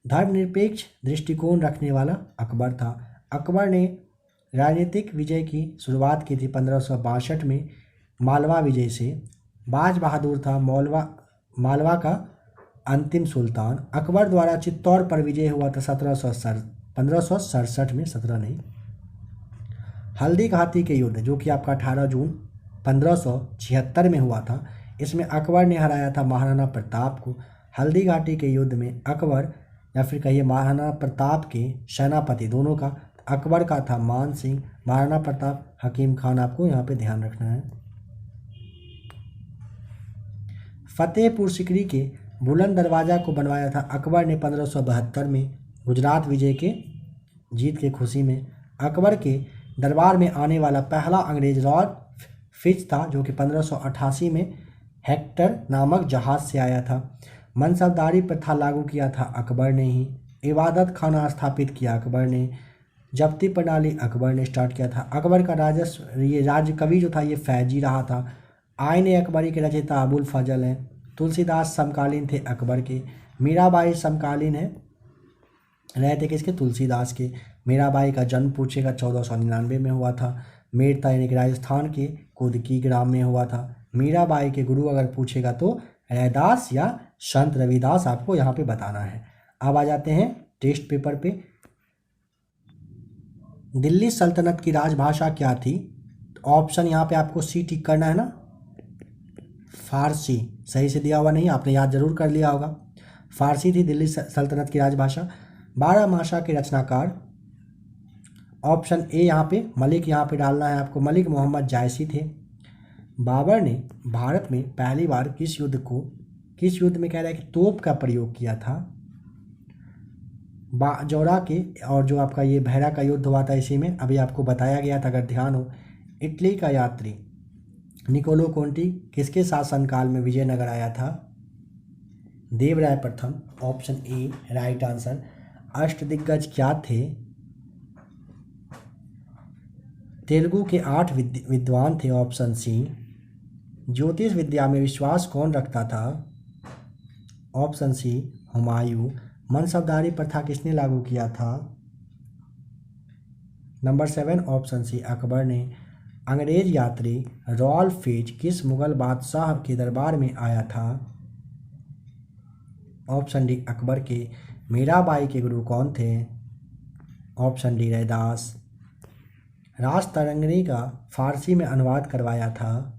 A: धर्मनिरपेक्ष दृष्टिकोण रखने वाला अकबर था। अकबर ने राजनीतिक विजय की शुरुआत की थी 1562 में मालवा विजय से। बाज बहादुर था मालवा का अंतिम सुल्तान। अकबर द्वारा चित्तौड़ पर विजय हुआ था 1567 में, 17 नहीं। हल्दी घाटी के युद्ध जो कि आपका 18 जून 1576 में हुआ था, इसमें अकबर ने हराया था महाराणा प्रताप को। हल्दी घाटी के युद्ध में अकबर या फिर कहिए महाराणा प्रताप के सेनापति दोनों का, अकबर का था मान सिंह, महाराणा प्रताप हकीम खान। आपको यहाँ पे ध्यान रखना है। फतेहपुर सिकरी के बुलंद दरवाज़ा को बनवाया था अकबर ने 1572 में गुजरात विजय के जीत के खुशी में। अकबर के दरबार में आने वाला पहला अंग्रेज लॉर्ड फिच था जो कि 1588 में हेक्टर नामक जहाज से आया था। मनसबदारी प्रथा लागू किया था अकबर ने ही। इबादत खाना स्थापित किया अकबर ने। जब्ती प्रणाली अकबर ने स्टार्ट किया था। अकबर का राज्य कवि जो था ये फैजी रहा था। आईन अकबरी के रचयिता अबुल फजल हैं। तुलसीदास समकालीन थे अकबर के। मीराबाई समकालीन है रहे थे किसके? तुलसीदास के। मीराबाई का जन्म पूछेगा 1499 में हुआ था। मेरता यानी कि राजस्थान के कुदकी ग्राम में हुआ था। मीराबाई के गुरु अगर पूछेगा तो रैदास या संत रविदास आपको यहाँ पे बताना है। अब आ जाते हैं टेस्ट पेपर पे। दिल्ली सल्तनत की राजभाषा क्या थी? ऑप्शन यहाँ पे आपको सी टिक करना है ना। फारसी सही से दिया हुआ नहीं, आपने याद जरूर कर लिया होगा। फारसी थी दिल्ली सल्तनत की राजभाषा। 12 माशा के रचनाकार ऑप्शन ए यहाँ पे मलिक, यहाँ पे डालना है आपको, मलिक मोहम्मद जायसी थे। बाबर ने भारत में पहली बार किस युद्ध में कह रहा है कि तोप का प्रयोग किया था? बाजौरा के और जो आपका ये भैरा का युद्ध हुआ था इसी में, अभी आपको बताया गया था अगर ध्यान हो। इटली का यात्री निकोलो कोंटी किसके शासनकाल में विजयनगर आया था? देवराय प्रथम, ऑप्शन ए राइट आंसर। अष्टदिग्गज क्या थे? तेलुगु के 8 विद्वान थे, ऑप्शन सी। ज्योतिष विद्या में विश्वास कौन रखता था? ऑप्शन सी हुमायूं। मनसबदारी प्रथा किसने लागू किया था? नंबर 7 ऑप्शन सी अकबर ने। अंग्रेज यात्री रॉल्फ फिच किस मुगल बादशाह के दरबार में आया था? ऑप्शन डी अकबर के। मीराबाई के गुरु कौन थे? Option D Raidas. राजतरंगिणी का फारसी में अनुवाद करवाया था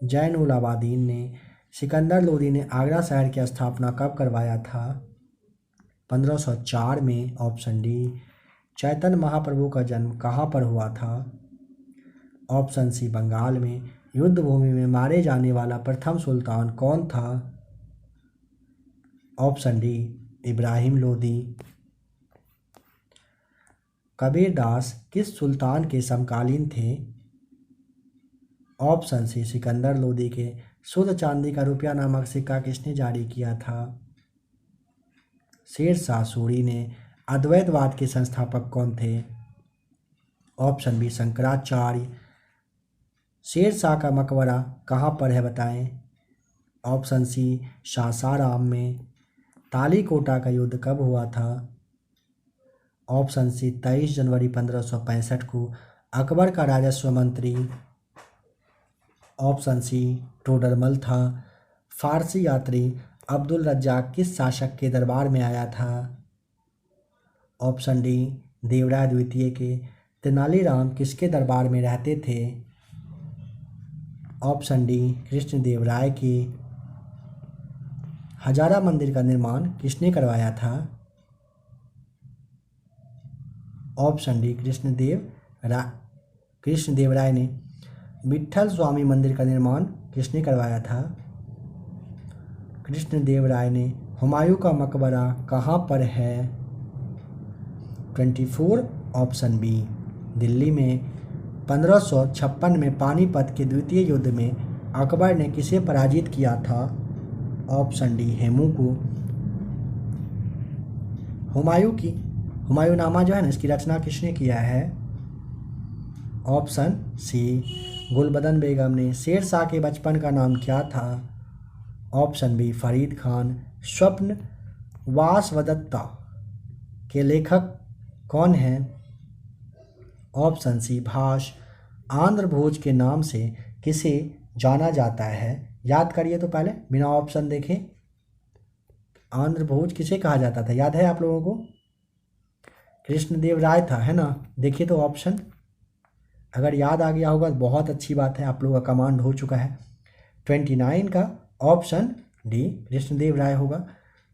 A: जैनुल आबादीन ने। सिकंदर लोदी ने आगरा शहर की स्थापना कब करवाया था? 1504 में, ऑप्शन डी। चैतन्य महाप्रभु का जन्म कहाँ पर हुआ था? ऑप्शन सी बंगाल में। युद्ध भूमि में मारे जाने वाला प्रथम सुल्तान कौन था? Option D Ibrahim Lodi. कबीरदास किस सुल्तान के समकालीन थे? ऑप्शन सी सिकंदर लोदी के। शुद्ध चांदी का रुपया नामक सिक्का किसने जारी किया था? शेरशाह सूरी ने। अद्वैतवाद के संस्थापक कौन थे? Option B Shankaracharya. शेर शाह का मकबरा कहाँ पर है बताएं। ऑप्शन सी सासाराम में। तालीकोटा का युद्ध कब हुआ था। ऑप्शन सी 23 जनवरी 1565 को। अकबर का राजस्व मंत्री। ऑप्शन सी टोडरमल था। फारसी यात्री अब्दुल रज्जाक किस शासक के दरबार में आया था। ऑप्शन डी देवराय द्वितीय के। तेनालीराम किसके दरबार में रहते थे। ऑप्शन डी कृष्णदेवराय के। हजारा मंदिर का निर्माण किसने करवाया था। ऑप्शन डी कृष्णदेवराय ने। विट्ठल स्वामी मंदिर का निर्माण किसने करवाया था। कृष्णदेवराय ने। हुमायूं का मकबरा कहाँ पर है। 24 ऑप्शन बी दिल्ली में। 1556 में पानीपत के द्वितीय युद्ध में अकबर ने किसे पराजित किया था। ऑप्शन डी हेमू को। हुमायूंनामा जो है ना, इसकी रचना किसने किया है। ऑप्शन सी गुलबदन बेगम ने। शेर शाह के बचपन का नाम क्या था। Option B Farid Khan. स्वप्न वासवदत्ता के लेखक कौन हैं। ऑप्शन सी भाष। आंध्र भोज के नाम से किसे जाना जाता है। याद करिए तो पहले बिना ऑप्शन देखे। आंध्र भोज किसे कहा जाता था, याद है आप लोगों को। कृष्णदेव राय था, है ना। देखिए तो ऑप्शन, अगर याद आ गया होगा तो बहुत अच्छी बात है, आप लोगों का कमांड हो चुका है। 29 का ऑप्शन डी कृष्णदेव राय होगा।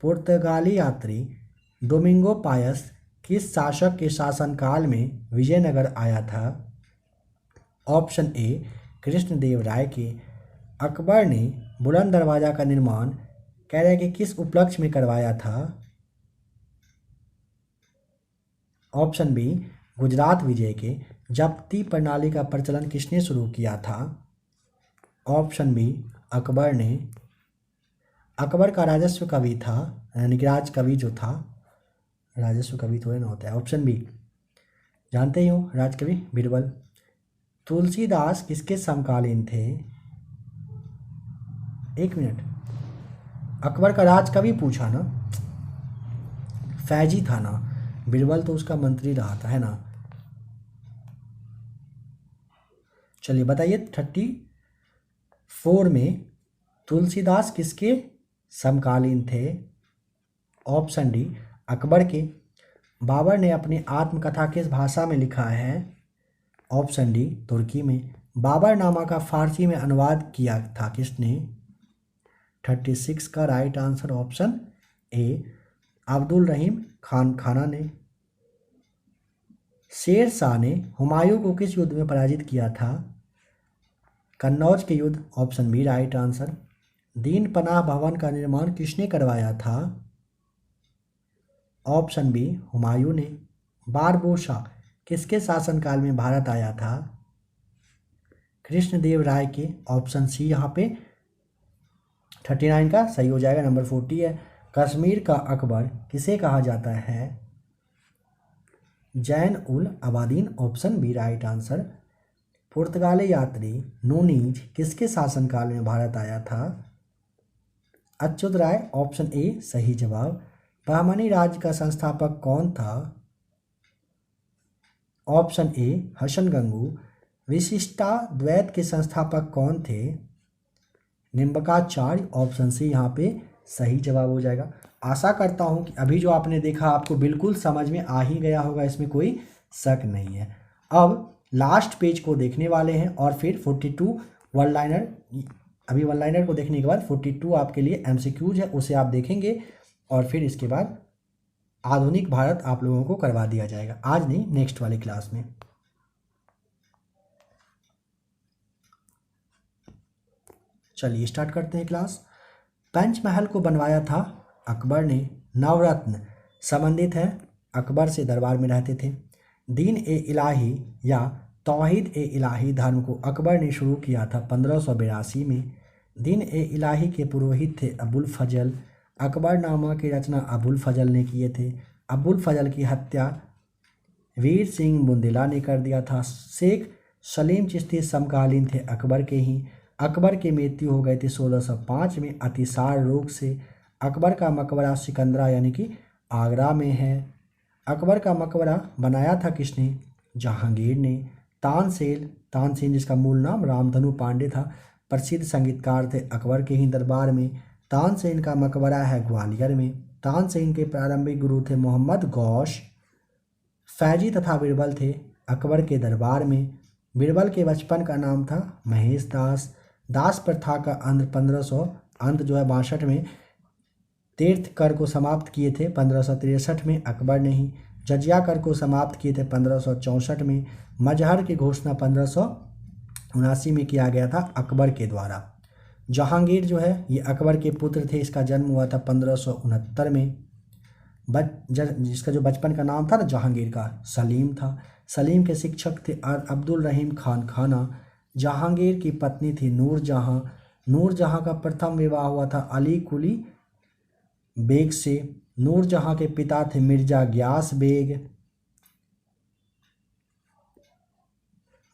A: पुर्तगाली यात्री डोमिंगो पायस किस शासक के शासनकाल में विजयनगर आया था। ऑप्शन ए कृष्णदेव राय के। अकबर ने बुलंद दरवाजा का निर्माण कह रहे कि किस उपलक्ष्य में करवाया था। ऑप्शन बी गुजरात विजय के। जब्ती प्रणाली का प्रचलन किसने शुरू किया था। ऑप्शन बी अकबर ने। अकबर का राजस्व कवि था, यानी कि राज कवि जो था, राजस्व कवि थोड़े ना होता है। ऑप्शन बी जानते ही हो, राजकवि बीरबल। तुलसीदास किसके समकालीन थे। एक मिनट, अकबर का राजकवि पूछा ना, फैजी था ना, बीरबल तो उसका मंत्री रहा था, है ना। चलिए बताइए 34 में तुलसीदास किसके समकालीन थे। ऑप्शन डी अकबर के। बाबर ने अपनी आत्मकथा किस भाषा में लिखा है। ऑप्शन डी तुर्की में। बाबरनामा का फारसी में अनुवाद किया था किसने। 36 का right answer option A Abdul Rahim Khana ने। शेर शाह ने हुमायूं को किस युद्ध में पराजित किया था। कन्नौज के युद्ध। Option B right answer. Din Panah भवन का निर्माण किसने करवाया था। ऑप्शन बी हुमायूं ने। बारबोसा किसके शासनकाल में भारत आया था। कृष्णदेव राय के। ऑप्शन सी यहाँ पे 39 का सही हो जाएगा, नंबर 40 है। कश्मीर का अकबर किसे कहा जाता है। Zain ul Abidin. Option B right answer. पुर्तगाली यात्री नूनीज किसके शासनकाल में भारत आया था। अच्युत राय। ऑप्शन ए सही जवाब। बहमनी राज्य का संस्थापक कौन था। Option A Hasan Gangu. विशिष्टाद्वैत के संस्थापक कौन थे। निम्बकाचार्य। ऑप्शन सी यहाँ पे सही जवाब हो जाएगा। आशा करता हूँ कि अभी जो आपने देखा आपको बिल्कुल समझ में आ ही गया होगा, इसमें कोई शक नहीं है। अब लास्ट पेज को देखने वाले हैं और फिर 42 वन लाइनर। अभी वन लाइनर को देखने के बाद 42 आपके लिए एमसीक्यूज है, उसे आप देखेंगे और फिर इसके बाद आधुनिक भारत आप लोगों को करवा दिया जाएगा। आज नहीं, नेक्स्ट वाली क्लास में। चलिए स्टार्ट करते हैं क्लास। पंचमहल को बनवाया था अकबर ने। नवरत्न संबंधित है अकबर से, दरबार में रहते थे। दीन ए इलाही या तौहीद ए इलाही धर्म को अकबर ने शुरू किया था 1582 में। दीन ए इलाही के पुरोहित थे अबुल फजल। अकबरनामा की रचना अबुल फजल ने किए थे। अबुल फजल की हत्या वीर सिंह बुंदेला ने कर दिया था। शेख सलीम चिश्ती समकालीन थे अकबर के ही। अकबर की मृत्यु हो गई थी 1605 में अतिसार रोग से। अकबर का मकबरा सिकंदरा यानी कि आगरा में है। अकबर का मकबरा बनाया था किसने? जहांगीर ने। तानसेन जिसका मूल नाम रामधनु पांडे था, प्रसिद्ध संगीतकार थे अकबर के ही दरबार में। तानसेन का मकबरा है ग्वालियर में। तानसेन के प्रारंभिक गुरु थे मोहम्मद गौश। फैजी तथा बीरबल थे अकबर के दरबार में। बीरबल के बचपन का नाम था महेश दास। दास प्रथा का अंत 62 में तीर्थ कर को समाप्त किए थे 1563 में अकबर ने ही। जजिया कर को समाप्त किए थे 1564 में। मजहर की घोषणा 1579 में किया गया था अकबर के द्वारा। जहांगीर जो है ये अकबर के पुत्र थे। इसका जन्म हुआ था 1569 में। जिसका जो बचपन का नाम था ना जहांगीर का, सलीम था। सलीम के शिक्षक थे अब्दुल रहीम खान खाना। जहांगीर की पत्नी थी नूरजहां। नूरजहां का प्रथम विवाह हुआ था अली कुली बेग से। नूरजहां के पिता थे मिर्जा ग्यास बेग।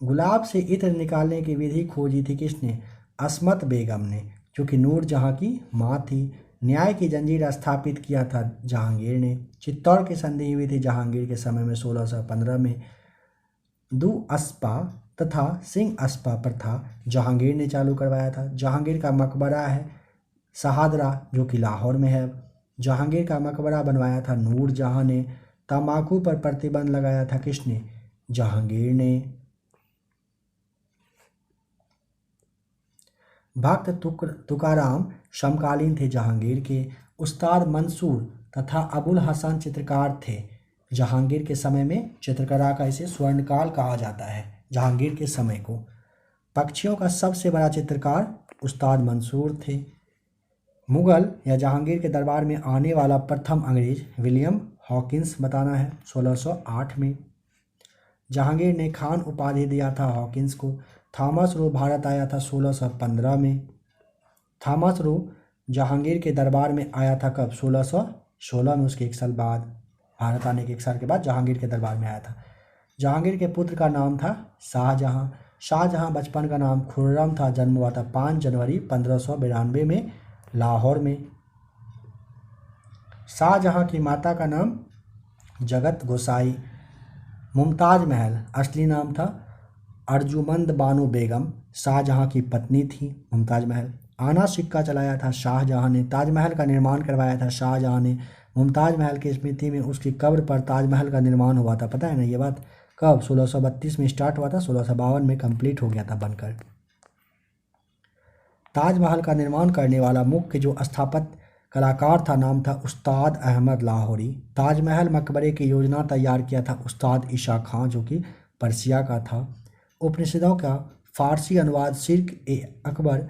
A: गुलाब से इत्र निकालने की विधि खोजी थी किसने? अस्मत बेगम ने, जो कि नूरजहां की माँ थी। न्याय की जंजीर स्थापित किया था जहांगीर ने। चित्तौड़ की संधि हुई थी जहांगीर के समय में 1615 में। दू अस्पा तथा सिंह अस्पा प्रथा जहांगीर ने चालू करवाया था। जहांगीर का मकबरा है शहादरा जो कि लाहौर में है। जहांगीर का मकबरा बनवाया था नूरजहां ने। तंबाकू पर प्रतिबंध लगाया था किसने? जहांगीर ने। भक्त तुकाराम समकालीन थे जहांगीर के। उस्ताद मंसूर तथा अबुल हसन चित्रकार थे जहांगीर के समय में। चित्रकला का इसे स्वर्णकाल कहा जाता है जहांगीर के समय को। पक्षियों का सबसे बड़ा चित्रकार उस्ताद मंसूर थे। मुगल या जहांगीर के दरबार में आने वाला प्रथम अंग्रेज विलियम हॉकिंस बताना है 1608 में। जहांगीर ने खान उपाधि दिया था हॉकिंस को। थॉमस रो भारत आया था 1615 में। थॉमस रो जहांगीर के दरबार में आया था कब? 1616 में। उसके एक साल बाद, भारत आने के एक साल के बाद जहांगीर के दरबार में आया था। जहांगीर के पुत्र का नाम था शाहजहां। शाहजहां बचपन का नाम खुर्रम था। जन्म हुआ था 5 जनवरी 1592 में लाहौर में। शाहजहां की माता का नाम जगत गोसाई। मुमताज महल असली नाम था अर्जुमंद बानो बेगम। शाहजहां की पत्नी थी मुमताज महल। आना सिक्का चलाया था शाहजहां ने। ताजमहल का निर्माण करवाया था शाहजहां ने। मुमताज महल की स्मृति में उसकी कब्र पर ताजमहल का निर्माण हुआ था। पता है ना ये बात? कब? 1632 में स्टार्ट हुआ था, 1652 में कंप्लीट हो गया था बनकर। ताजमहल का निर्माण करने वाला मुख्य जो स्थापत्य कलाकार था नाम था उस्ताद अहमद लाहौरी। ताजमहल मकबरे की योजना तैयार किया था उस्ताद ईशा खां जो कि पर्सिया का था। उपनिषदों का फारसी अनुवाद सिर्क ए अकबर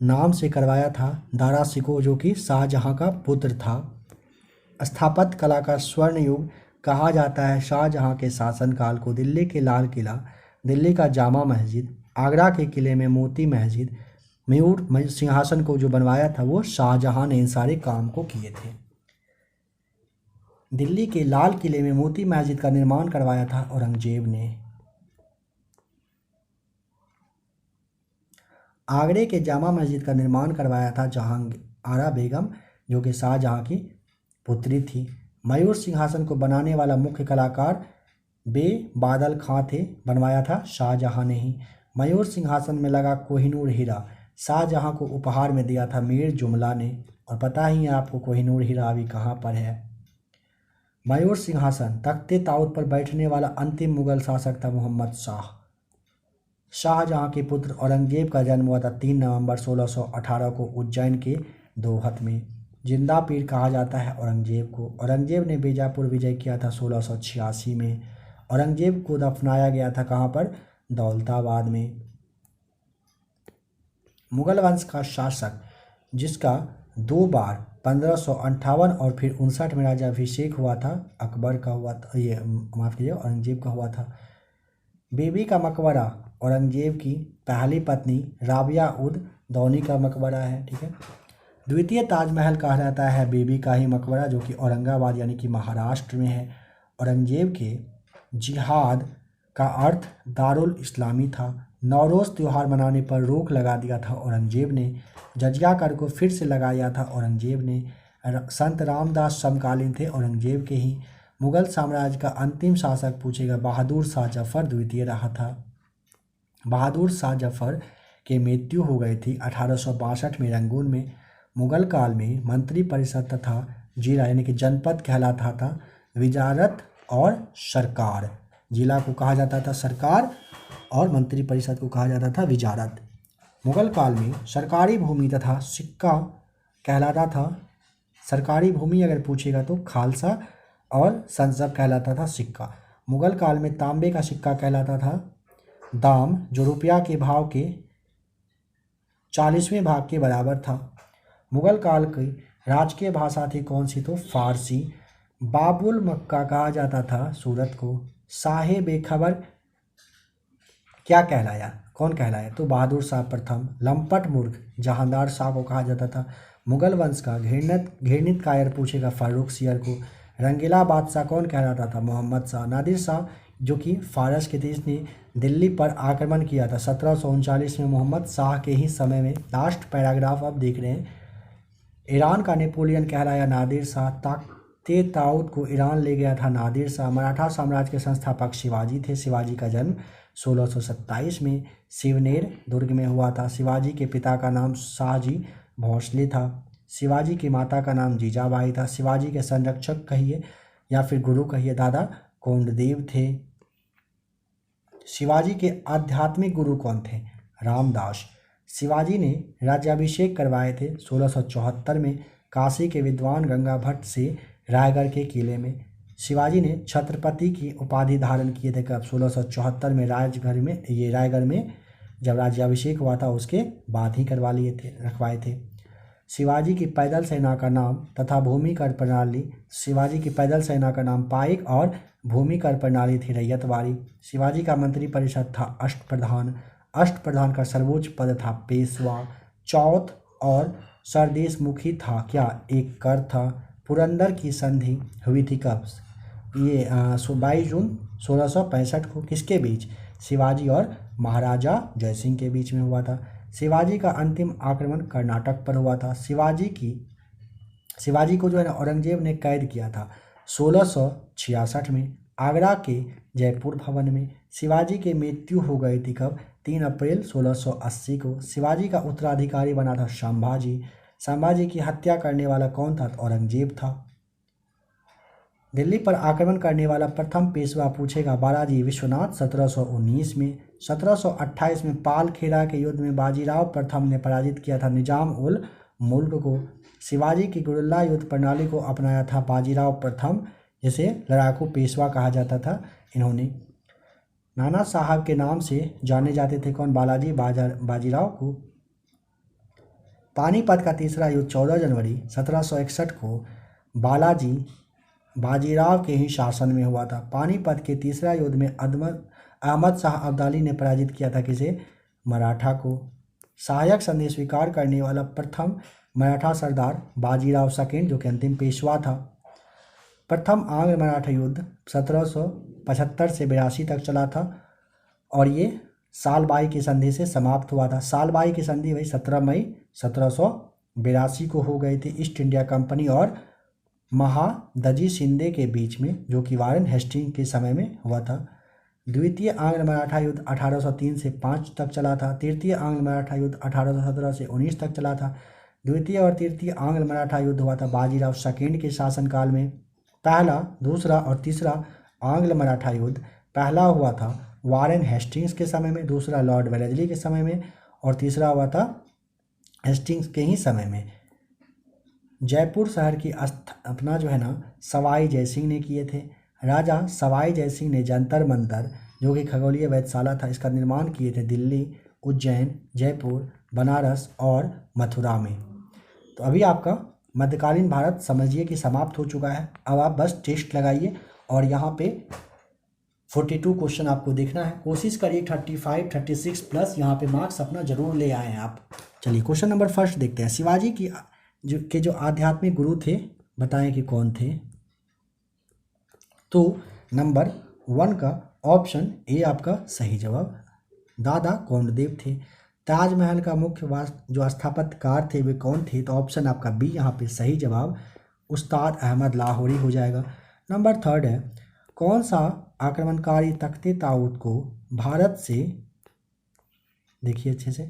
A: नाम से करवाया था दारा शिकोह जो कि शाहजहां का पुत्र था। स्थापत्य कला का स्वर्ण युग कहा जाता है शाहजहां के शासनकाल को। दिल्ली के लाल किला, दिल्ली का जामा मस्जिद, आगरा के किले में मोती मस्जिद, मयूर सिंहासन को जो बनवाया था वो शाहजहां ने इन सारे काम को किए थे। दिल्ली के लाल किले में मोती मस्जिद का निर्माण करवाया था औरंगजेब ने। आगरे के जामा मस्जिद का निर्माण करवाया था जहांआरा बेगम जो कि शाहजहां की पुत्री थी। मयूर सिंहासन को बनाने वाला मुख्य कलाकार बादल खां थे। बनवाया था शाहजहां ने ही। मयूर सिंहासन में लगा कोहिनूर हीरा शाहजहां को उपहार में दिया था मीर जुमला ने। और पता ही है आपको कोहिनूर हीरा अभी कहाँ पर है। मयूर सिंहासन तख्ते ताऊद पर बैठने वाला अंतिम मुगल शासक था मोहम्मद शाह। शाहजहां के पुत्र औरंगजेब का जन्म हुआ था 3 नवंबर 1618 को उज्जैन के दोहत में। जिंदा पीर कहा जाता है औरंगजेब को। औरंगजेब ने बीजापुर विजय किया था 1686 में। औरंगजेब को दफनाया गया था कहाँ पर? दौलताबाद में। मुगल वंश का शासक जिसका 2 बार 1558 और फिर 59 में राज्याभिषेक हुआ था अकबर का हुआ था, ये माफ़ कीजिए औरंगजेब का हुआ था। बीबी का मकबरा औरंगजेब की पहली पत्नी राबिया उद दौनी का मकबरा है। ठीक है। द्वितीय ताजमहल कहा जाता है बीबी का ही मकबरा जो कि औरंगाबाद यानी कि महाराष्ट्र में है। औरंगजेब के जिहाद का अर्थ दारुल इस्लामी था। नौरोज़ त्यौहार मनाने पर रोक लगा दिया था औरंगजेब ने। जजिया कर को फिर से लगाया था औरंगजेब ने। संत रामदास समकालीन थे औरंगजेब के ही। मुगल साम्राज्य का अंतिम शासक पूछेगा, बहादुर शाह जफर द्वितीय रहा था। बहादुर शाह जफर की मृत्यु हो गई थी 1862 में रंगून में। मुगल काल में मंत्री परिषद तथा जिला यानी कि जनपद कहलाता था विजारत और सरकार। जिला को कहा जाता था सरकार और मंत्री परिषद को कहा जाता था विजारत। मुगल काल में सरकारी भूमि तथा सिक्का कहलाता था। सरकारी भूमि अगर पूछेगा तो खालसा और संसद कहलाता था सिक्का। मुगल काल में तांबे का सिक्का कहलाता था दाम, जो रुपया के भाव के 40वें भाग के बराबर था। मुगल काल की राजकीय भाषा थी कौन सी? तो फारसी। बाबुल मक्का कहा जाता था सूरत को। शाहे बेखबर क्या कहलाया? कौन कहलाया? तो बहादुर शाह प्रथम। लंपट मूर्ख जहांदार शाह को कहा जाता था। मुगल वंश का घृणित कायर पूछेगा फारूक सियर को। रंगीला बादशाह कौन कहलाता था? मोहम्मद शाह। नादिर शाह जो कि फारस के थे, इसने दिल्ली पर आक्रमण किया था 1739 में मोहम्मद शाह के ही समय में। लास्ट पैराग्राफ आप देख रहे हैं। ईरान का नेपोलियन कहलाया नादिर शाह। ताकते ताउद को ईरान ले गया था नादिर शाह। मराठा साम्राज्य के संस्थापक शिवाजी थे। शिवाजी का जन्म 1627 में शिवनेर दुर्ग में हुआ था। शिवाजी के पिता का नाम शाहजी भोसले था। शिवाजी की माता का नाम जीजाबाई था। शिवाजी के संरक्षक कहिए या फिर गुरु कहिए दादा कोंडदेव थे। शिवाजी के आध्यात्मिक गुरु कौन थे? रामदास। शिवाजी ने राज्याभिषेक करवाए थे 1674 में काशी के विद्वान गंगा भट्ट से रायगढ़ के किले में। शिवाजी ने छत्रपति की उपाधि धारण किए थे कब? 1674 में रायगढ़ में जब राज्याभिषेक हुआ था उसके बाद ही रखवाए थे। शिवाजी की पैदल सेना का नाम तथा भूमिकर प्रणाली। शिवाजी की पैदल सेना का नाम पाइक और भूमिकर प्रणाली थी रैयतवाड़ी। शिवाजी का मंत्री परिषद था अष्टप्रधान। अष्टप्रधान का सर्वोच्च पद था पेशवा। चौथ और सरदेशमुखी था क्या? एक कर था। पुरंदर की संधि हुई थी कब? ये 22 जून 1665 को। किसके बीच? शिवाजी और महाराजा जयसिंह के बीच में हुआ था। शिवाजी का अंतिम आक्रमण कर्नाटक पर हुआ था। शिवाजी को जो है ना औरंगजेब ने कैद किया था 1666 में आगरा के जयपुर भवन में। शिवाजी की मृत्यु हो गई थी कब? 3 अप्रैल 1680 को। शिवाजी का उत्तराधिकारी बना था संभाजी। संभाजी की हत्या करने वाला कौन था? औरंगजेब था। दिल्ली पर आक्रमण करने वाला प्रथम पेशवा पूछेगा बालाजी विश्वनाथ 1719 में। 1728 में पालखेड़ा के युद्ध में बाजीराव प्रथम ने पराजित किया था निजाम उल मुल्क को। शिवाजी की गुरिल्ला युद्ध प्रणाली को अपनाया था बाजीराव प्रथम, जिसे लड़ाकू पेशवा कहा जाता था। इन्होंने नाना साहब के नाम से जाने जाते थे कौन? बाजीराव को। पानीपत का तीसरा युद्ध 14 जनवरी 1761 को बाजीराव के ही शासन में हुआ था। पानीपत के तीसरा युद्ध में अहमद शाह अब्दाली ने पराजित किया था किसे? मराठा को। सहायक संधि स्वीकार करने वाला प्रथम मराठा सरदार बाजीराव सेकंड, जो कि अंतिम पेशवा था। प्रथम आंग्ल मराठा युद्ध 1775 से 82 तक चला था और ये सालबाई की संधि से समाप्त हुआ था। सालबाई की संधि वही 17 मई 1782 को हो गई थी ईस्ट इंडिया कंपनी और महादजी शिंदे के बीच में, जो कि वारेन हेस्टिंग के समय में हुआ था। द्वितीय आंग्ल मराठा युद्ध 1803 से 5 तक चला था। तृतीय आंग्ल मराठा युद्ध 1817 से 19 तक चला था। द्वितीय और तृतीय आंग्ल मराठा युद्ध हुआ था बाजीराव सेकंड के शासनकाल में। पहला, दूसरा और तीसरा आंग्ल मराठा युद्ध पहला हुआ था वारेन हेस्टिंग्स के समय में, दूसरा लॉर्ड वेलेस्ली के समय में और तीसरा हुआ था हेस्टिंग्स के ही समय में। जयपुर शहर की स्थापना जो है ना सवाई जयसिंह ने किए थे। राजा सवाई जयसिंह ने जंतर मंतर, जो कि खगोलीय वेधशाला था, इसका निर्माण किए थे दिल्ली, उज्जैन, जयपुर, बनारस और मथुरा में। तो अभी आपका मध्यकालीन भारत समझिए कि समाप्त हो चुका है। अब आप बस टेस्ट लगाइए और यहाँ पे 42 क्वेश्चन आपको देखना है। कोशिश करिए 35, 36 प्लस यहाँ पे मार्क्स अपना जरूर ले आए हैं आप। चलिए क्वेश्चन नंबर फर्स्ट देखते हैं। शिवाजी की जो आध्यात्मिक गुरु थे बताएं कि कौन थे। तो नंबर वन का ऑप्शन ए आपका सही जवाब। दादा कोंडदेव थे। ताजमहल का मुख्य जो स्थापत्यकार थे वे कौन थे, तो ऑप्शन आपका बी यहाँ पे सही जवाब उस्ताद अहमद लाहौरी हो जाएगा। नंबर 3 है, कौन सा आक्रमणकारी तख्ते ताऊत को भारत से, देखिए अच्छे से,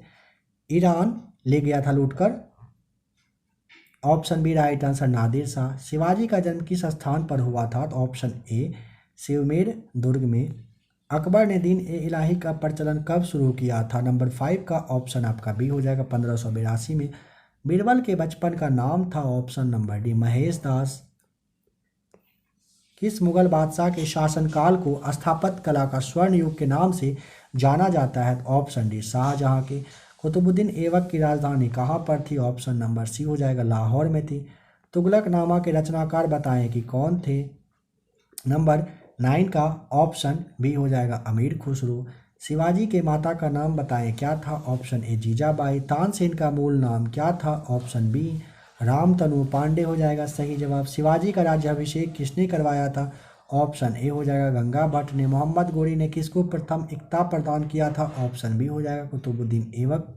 A: ईरान ले गया था लूटकर। Option B right answer Nadir Shah. Shivaji का जन्म किस स्थान पर हुआ था, तो ऑप्शन ए शिवमेर दुर्ग में। अकबर ने दीन ए इलाही का प्रचलन कब शुरू किया था, नंबर 5 का ऑप्शन आपका बी हो जाएगा 1582 में। बीरबल के बचपन का नाम था, ऑप्शन नंबर डी महेश दास। किस मुगल बादशाह के शासनकाल को स्थापत्य कला का स्वर्ण युग के नाम से जाना जाता है, ऑप्शन डी शाहजहां के। कुतुबुद्दीन ऐबक की राजधानी कहाँ पर थी, ऑप्शन नंबर सी हो जाएगा लाहौर में थी। तुगलकनामा के रचनाकार बताएं कि कौन थे, नंबर 9 का ऑप्शन बी हो जाएगा अमीर खुसरो। शिवाजी के माता का नाम बताएं क्या था, ऑप्शन ए जीजाबाई। तानसेन का मूल नाम क्या था, ऑप्शन बी रामतनु पांडे हो जाएगा सही जवाब। शिवाजी का राज्याभिषेक किसने करवाया था, ऑप्शन ए हो जाएगा गंगा भट्ट ने। मोहम्मद गोरी ने किसको प्रथम इक्ता प्रदान किया था, ऑप्शन बी हो जाएगा कुतुबुद्दीन ऐबक।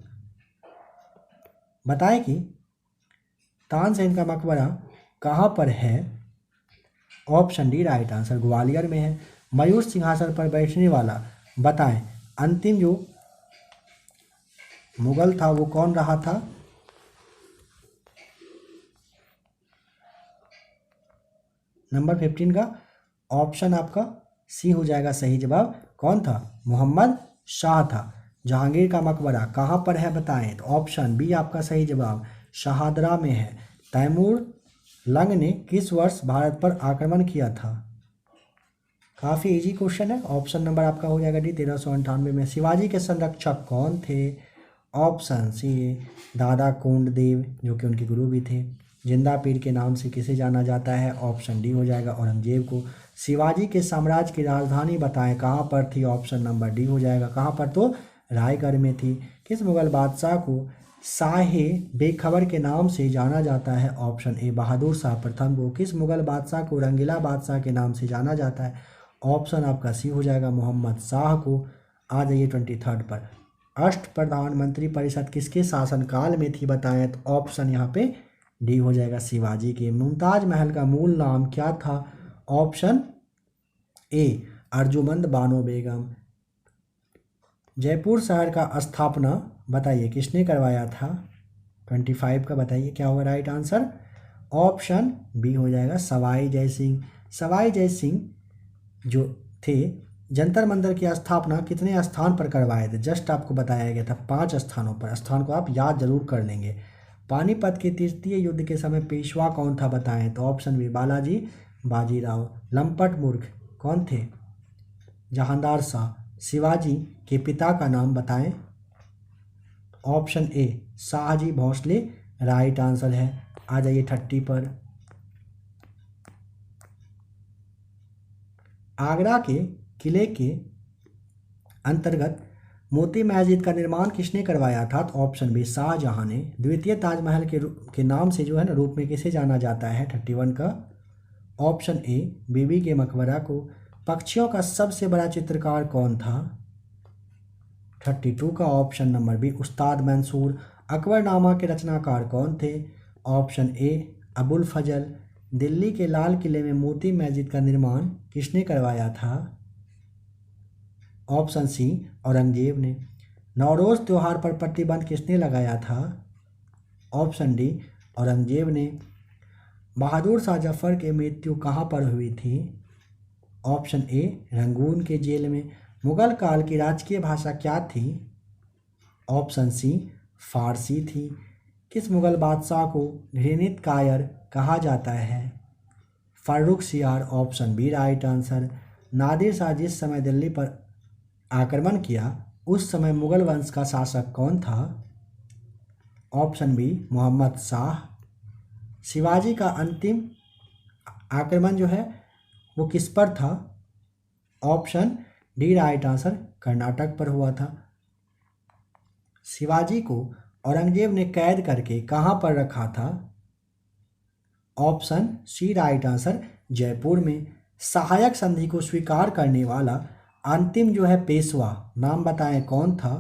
A: बताएं कि तानसेन का मकबरा कहाँ पर है, option D right answer Gwalior में है। मयूर सिंहासन पर बैठने वाला बताएं अंतिम जो मुगल था वो कौन रहा था, नंबर 15 का ऑप्शन आपका सी हो जाएगा सही जवाब। कौन था, मोहम्मद शाह था। जहांगीर का मकबरा कहाँ पर है बताएं, तो ऑप्शन बी आपका सही जवाब शाहदरा में है। तैमूर लंग ने किस वर्ष भारत पर आक्रमण किया था, काफ़ी इजी क्वेश्चन है। ऑप्शन नंबर आपका हो जाएगा डी 1398 में। शिवाजी के संरक्षक कौन थे, ऑप्शन सी दादा कोंडदेव जो कि उनके गुरु भी थे। जिंदा पीर के नाम से किसे जाना जाता है, ऑप्शन डी हो जाएगा औरंगजेब को। शिवाजी के साम्राज्य की राजधानी बताएं कहाँ पर थी, ऑप्शन नंबर डी हो जाएगा कहाँ पर, तो रायगढ़ में थी। किस मुगल बादशाह को शाहे बेखबर के नाम से जाना जाता है, ऑप्शन ए बहादुर शाह प्रथम को। किस मुगल बादशाह को रंगीला बादशाह के नाम से जाना जाता है, ऑप्शन आपका सी हो जाएगा मोहम्मद शाह को। आ जाइए 23 पर। अष्ट प्रधानमंत्री परिषद किसके शासनकाल में थी बताएं, तो ऑप्शन यहाँ पे डी हो जाएगा शिवाजी के। मुमताज महल का मूल नाम क्या था, ऑप्शन ए अर्जुमंद बानो बेगम। जयपुर शहर का स्थापना बताइए किसने करवाया था, 25 का बताइए क्या होगा राइट आंसर, ऑप्शन बी हो जाएगा सवाई जय सिंह। सवाई जय सिंह जो थे जंतर मंतर की स्थापना कितने स्थान पर करवाए थे, जस्ट आपको बताया गया था 5 स्थानों पर। स्थान को आप याद जरूर कर लेंगे। पानीपत के तृतीय युद्ध के समय पेशवा कौन था बताएं, तो ऑप्शन बी बालाजी बाजीराव। लंपट मूर्ख कौन थे, जहांदार शाह। शिवाजी के पिता का नाम बताएं, option A Shahji Bhosle right answer है। आ जाइए 30 पर। आगरा के किले के अंतर्गत मोती मस्जिद का निर्माण किसने करवाया था, तो ऑप्शन बी शाहजहां ने। द्वितीय ताजमहल के नाम से जो है ना रूप में किसे जाना जाता है 31 का, ऑप्शन ए बीबी के मकबरा को। पक्षियों का सबसे बड़ा चित्रकार कौन था, 32 का ऑप्शन नंबर बी उस्ताद मंसूर। अकबरनामा के रचनाकार कौन थे, ऑप्शन ए अबुल फजल। दिल्ली के लाल किले में मोती मस्जिद का निर्माण किसने करवाया था, ऑप्शन सी औरंगजेब ने। नौरोज़ त्यौहार पर प्रतिबंध किसने लगाया था, ऑप्शन डी औरंगजेब ने। बहादुर शाह जफर की मृत्यु कहाँ पर हुई थी, ऑप्शन ए रंगून के जेल में। मुगल काल की राजकीय भाषा क्या थी, ऑप्शन सी फारसी थी। किस मुगल बादशाह को घृणित कायर कहा जाता है, Farrukhsiyar, option B right answer. Nadir Shah जिस समय दिल्ली पर आक्रमण किया उस समय मुगल वंश का शासक कौन था, ऑप्शन बी मोहम्मद शाह। शिवाजी का अंतिम आक्रमण जो है वो किस पर था, option D right answer Karnataka पर हुआ था। शिवाजी को औरंगजेब ने कैद करके कहाँ पर रखा था, option C right answer Jaipur में। सहायक संधि को स्वीकार करने वाला अंतिम जो है पेशवा, नाम बताएं कौन था?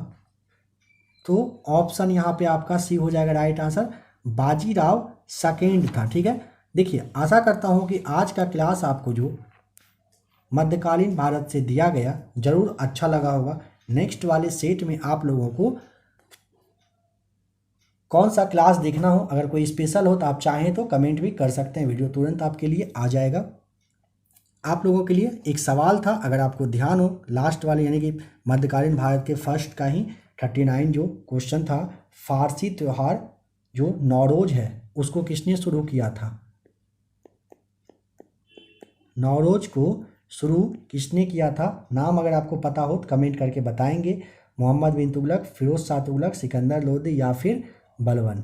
A: तो ऑप्शन यहाँ पे आपका सी हो जाएगा राइट आंसर, बाजीराव सेकेंड था। ठीक है, देखिए आशा करता हूँ कि आज का क्लास आपको जो मध्यकालीन भारत से दिया गया जरूर अच्छा लगा होगा। नेक्स्ट वाले सेट में आप लोगों को कौन सा क्लास देखना हो, अगर कोई स्पेशल हो तो आप चाहें तो कमेंट भी कर सकते हैं, वीडियो तुरंत आपके लिए आ जाएगा। आप लोगों के लिए एक सवाल था, अगर आपको ध्यान हो लास्ट वाले यानी कि मध्यकालीन भारत के फर्स्ट का ही 39 जो क्वेश्चन था, फारसी त्यौहार जो नौरोज है उसको किसने शुरू किया था? नौरोज को शुरू किसने किया था? नाम अगर आपको पता हो तो कमेंट करके बताएंगे। मोहम्मद बिन तुगलक, फिरोज शाह तुगलक, सिकंदर लोदी या फिर बलबन।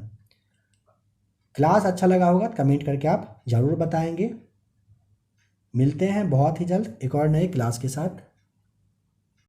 A: क्लास अच्छा लगा होगा कमेंट करके आप ज़रूर बताएंगे। मिलते हैं बहुत ही जल्द एक और नए क्लास के साथ।